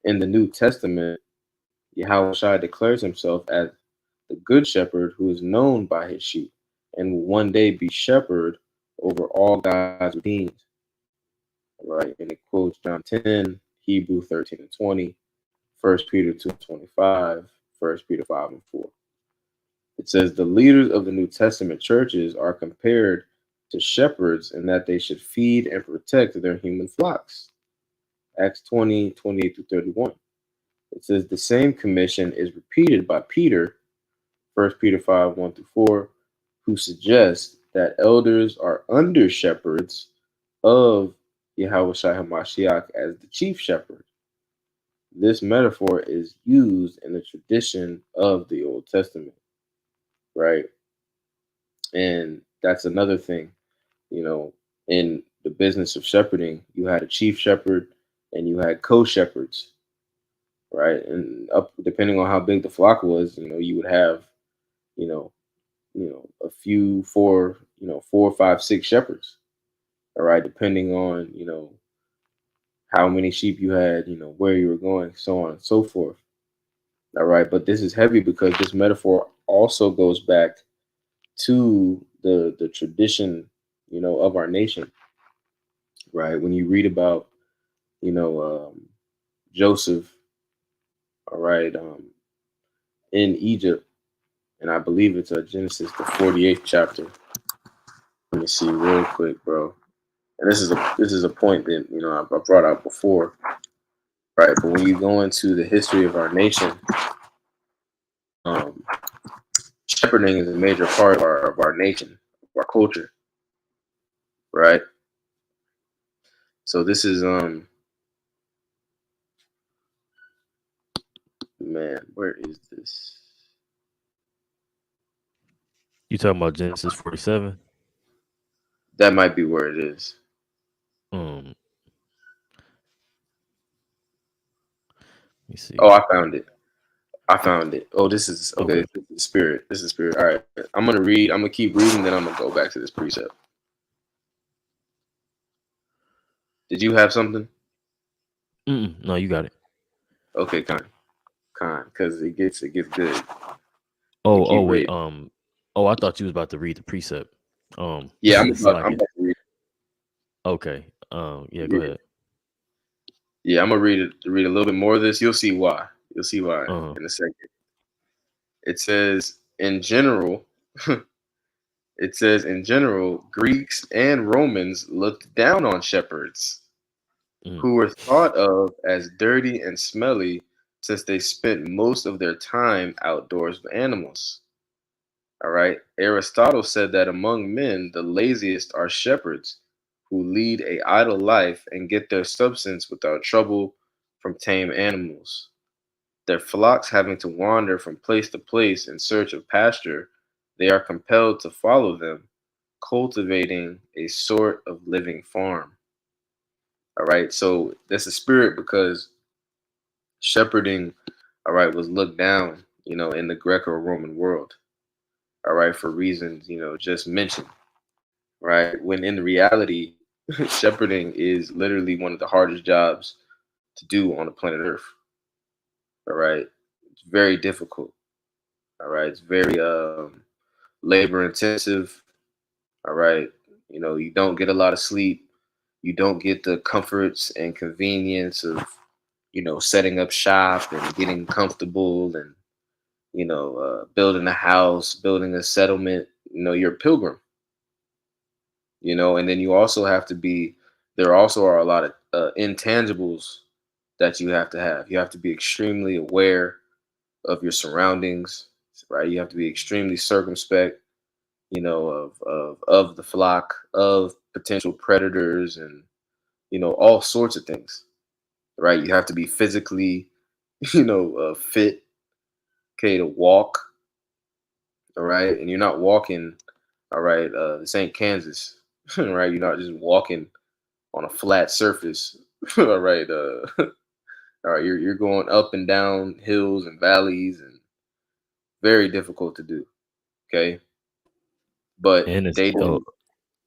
In the New Testament, Yahweh Shai declares himself as the good shepherd who is known by his sheep and will one day be shepherd over all God's redeemed. Right? And it quotes John 10, Hebrew 13 and 20, 1 Peter 2 and 25, 1 Peter 5 and 4. It says the leaders of the New Testament churches are compared to shepherds in that they should feed and protect their human flocks. Acts 20, 28 to 31. It says the same commission is repeated by Peter, 1 Peter 5, 1 through 4, who suggests that elders are under shepherds of Yahweh Shai HaMashiach as the chief shepherd. This metaphor is used in the tradition of the Old Testament, right? And that's another thing, you know, in the business of shepherding, you had a chief shepherd and you had co-shepherds, right? And up depending on how big the flock was, you would have, you know, a few four, 4, 5, 6 shepherds, all right, depending on, how many sheep you had, where you were going, so on and so forth. All right, but this is heavy because this metaphor also goes back to the tradition, of our nation, right? When you read about, you know, Joseph, all right, in Egypt, and I believe it's Genesis, the 48th chapter. Let me see real quick, bro. And this is a point that I brought out before, right? But when you go into the history of our nation, um, shepherding is a major part of our nation, of our culture, right? So this is man, where is this? You talking about Genesis 47? That might be where it is. Let me Oh, see. I found it. I found it. Oh, this is okay. Okay. This is spirit. This is spirit. All right. I'm gonna read. I'm gonna keep reading. Then I'm gonna go back to this precept. Did you have something? No, you got it. Okay, kind, because it gets good. Let me Oh, keep wait. reading. Oh, I thought you was about to read the precept. Yeah, I'm It's about. like I'm it. about to read. Okay. Yeah, go Yeah, ahead. yeah. I'm gonna read it. Read a little bit more of this. You'll see why. You'll see why Uh-huh. in a second. It says in general. It says in general, Greeks and Romans looked down on shepherds, Mm, who were thought of as dirty and smelly since they spent most of their time outdoors with animals. All right. Aristotle said that among men, the laziest are shepherds who lead a idle life and get their substance without trouble from tame animals. Their flocks having to wander from place to place in search of pasture, they are compelled to follow them, cultivating a sort of living farm. All right. So that's the spirit because shepherding, all right, was looked down, in the Greco Roman world, all right, for reasons, just mentioned, right? When in reality, shepherding is literally one of the hardest jobs to do on the planet Earth, all right? It's very difficult, all right? It's very labor intensive, all right? You don't get a lot of sleep. You don't get the comforts and convenience of, setting up shop and getting comfortable and, building a house, building a settlement. You're a pilgrim, and then you also have to be, there also are a lot of intangibles that you have to have. You have to be extremely aware of your surroundings, right? You have to be extremely circumspect, of the flock, of potential predators, and all sorts of things, right? You have to be physically, fit, okay, to walk, all right, and you're not walking, all right. This ain't Kansas, right? You're not just walking on a flat surface, all right. All right, you're going up and down hills and valleys, and very difficult to do. Okay, but And it's they oh, do.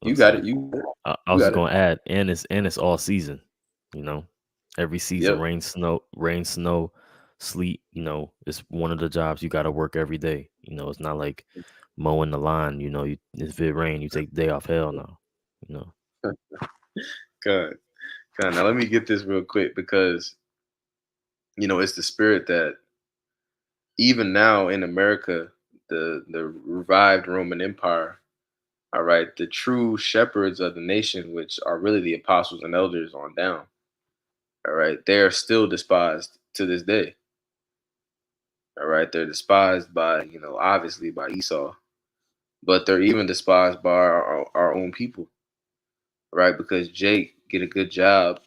oh You got it. sorry. You got it. I You was got just it. gonna add, and it's all season. You know, every season, Yep. rain, snow, sleet. It's one of the jobs you got to work every day. It's not like mowing the lawn. If it rain, you take the day off. Hell no. You know, Good. Good. Now let me get this real quick because it's the spirit that even now in America, the revived Roman Empire. All right, the true shepherds of the nation, which are really the apostles and elders on down. All right, they are still despised to this day. All right, they're despised by, obviously by Esau, but they're even despised by our own people, right? Because Jake get a good job,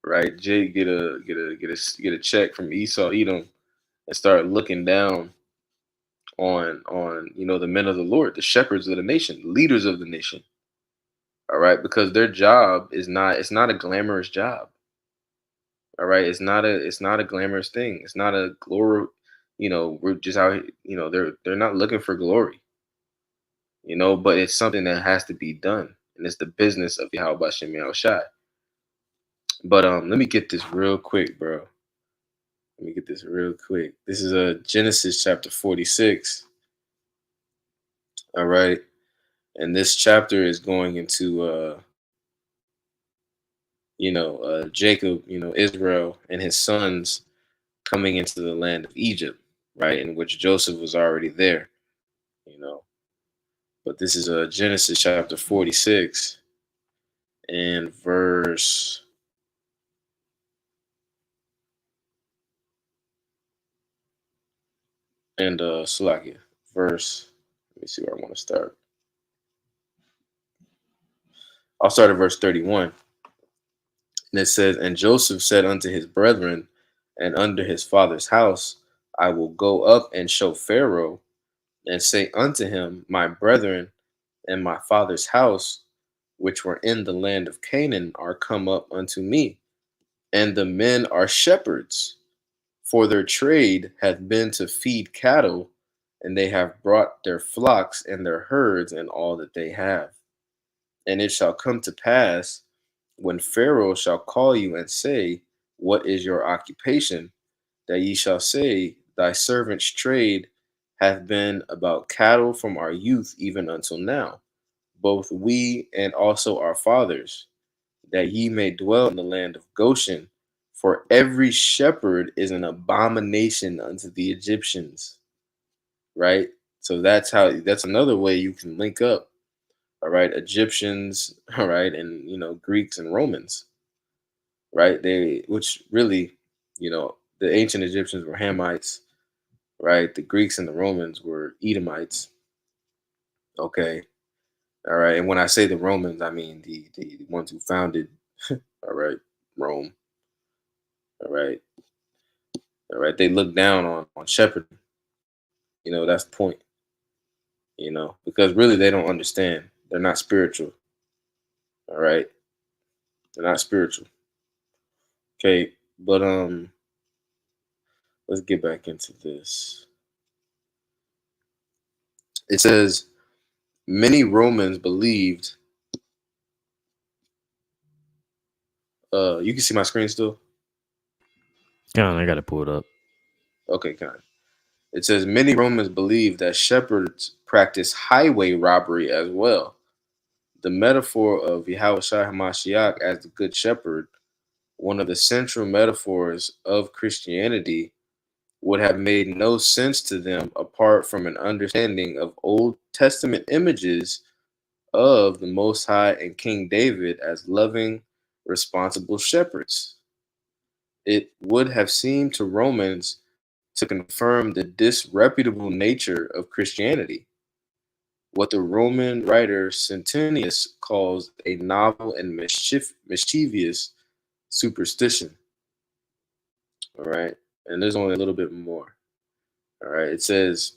right? Jake get a check from Esau, Edom, and start looking down on the men of the Lord, the shepherds of the nation, leaders of the nation. All right, because their job is not, it's not a glamorous job. All right, it's not a glamorous thing. It's not a glory. We're just out. They're not looking for glory. But it's something that has to be done, and it's the business of Yahweh Shem Shai. But let me get this real quick, bro. Let me get this real quick. This is Genesis chapter 46. All right, and this chapter is going into Jacob, Israel and his sons coming into the land of Egypt, right, in which Joseph was already there. You know, but this is Genesis chapter 46 and verse and Salakia, verse. Let me see where I want to start. I'll start at verse 31. And it says, "And Joseph said unto his brethren, and under his father's house, I will go up and show Pharaoh, and say unto him, My brethren and my father's house, which were in the land of Canaan, are come up unto me, and the men are shepherds, for their trade hath been to feed cattle, and they have brought their flocks and their herds and all that they have. And it shall come to pass, when Pharaoh shall call you and say, What is your occupation? That ye shall say, Thy servant's trade hath been about cattle from our youth even until now, both we and also our fathers, that ye may dwell in the land of Goshen. For every shepherd is an abomination unto the Egyptians." Right? So that's another way you can link up, all right, Egyptians, all right, and Greeks and Romans, right? Which really, the ancient Egyptians were Hamites, right? The Greeks and the Romans were Edomites. Okay, all right. And when I say the Romans, I mean the ones who founded, all right, Rome. All right, all right. They look down on shepherding. That's the point. Because really they don't understand. They're not spiritual. All right, they're not spiritual. Okay, but let's get back into this. It says many Romans believed. You can see my screen still. Come on, I gotta pull it up. Okay, kind. It says many Romans believed that shepherds practice highway robbery as well. The metaphor of Yahushua Hamashiach as the Good Shepherd, one of the central metaphors of Christianity, would have made no sense to them apart from an understanding of Old Testament images of the Most High and King David as loving, responsible shepherds. It would have seemed to Romans to confirm the disreputable nature of Christianity, what the Roman writer Centenius calls a novel and mischievous superstition. All right. And there's only a little bit more. All right. It says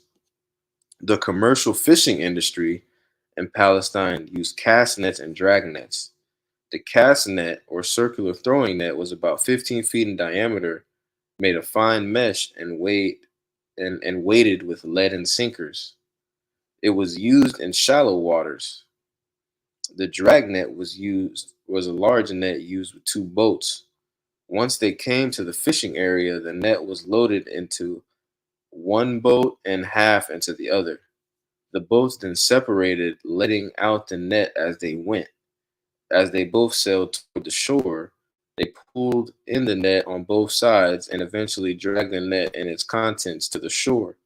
the commercial fishing industry in Palestine used cast nets and drag nets. The cast net or circular throwing net was about 15 feet in diameter, made of fine mesh and weighted with lead and sinkers. It was used in shallow waters. The dragnet was a large net used with two boats. Once they came to the fishing area, the net was loaded into one boat and half into the other. The boats then separated, letting out the net as they went. As they both sailed toward the shore, they pulled in the net on both sides and eventually dragged the net and its contents to the shore.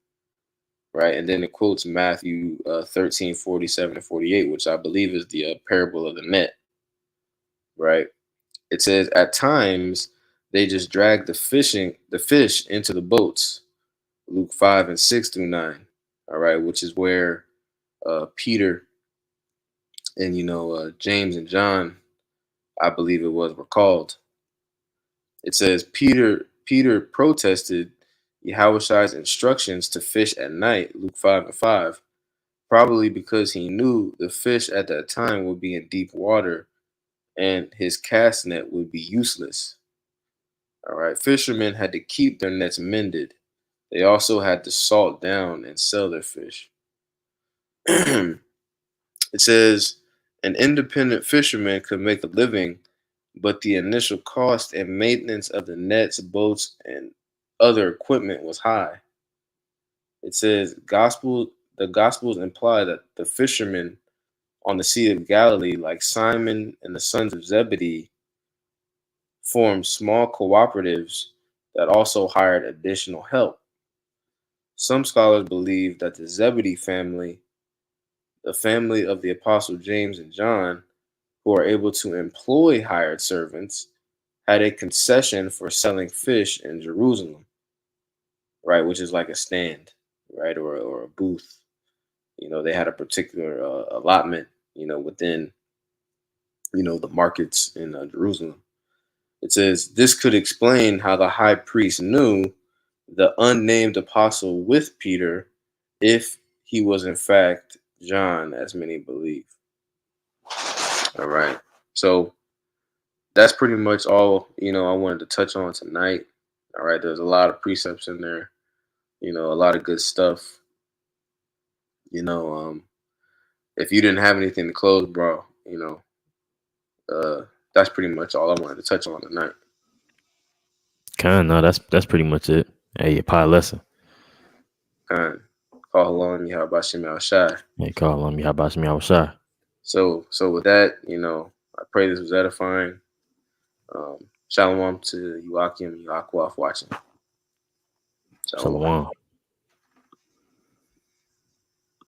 Right, and then it quotes Matthew 13, 47 and 48, which I believe is the parable of the net. Right, it says at times they just dragged the fish into the boats. Luke 5 and 6 through 9. All right, which is where Peter and James and John, I believe it was, were called. It says Peter protested Yahushua's instructions to fish at night, Luke 5 and 5, probably because he knew the fish at that time would be in deep water and his cast net would be useless. All right, fishermen had to keep their nets mended. They also had to salt down and sell their fish. It says an independent fisherman could make a living, but the initial cost and maintenance of the nets, boats, and other equipment was high. It says the gospels imply that the fishermen on the Sea of Galilee, like Simon and the sons of Zebedee, formed small cooperatives that also hired additional help. Some scholars believe that the Zebedee family, the family of the Apostle James and John, who are able to employ hired servants, had a concession for selling fish in Jerusalem, right, which is like a stand, right, or a booth. They had a particular allotment, within, the markets in Jerusalem. It says this could explain how the high priest knew the unnamed apostle with Peter if he was in fact John, as many believe. All right. So that's pretty much all, I wanted to touch on tonight. All right. There's a lot of precepts in there, a lot of good stuff. You know, um, if you didn't have anything to close, bro, that's pretty much all I wanted to touch on tonight. Kind no, that's pretty much it. Hey, a pie lesson. Kind call hello and how about Shimei Shai. Hey, call on me. How about me? I was shy. So with that, I pray this was edifying. Shalom to Joachim and Yaquaf watching. Shalom. Shalom.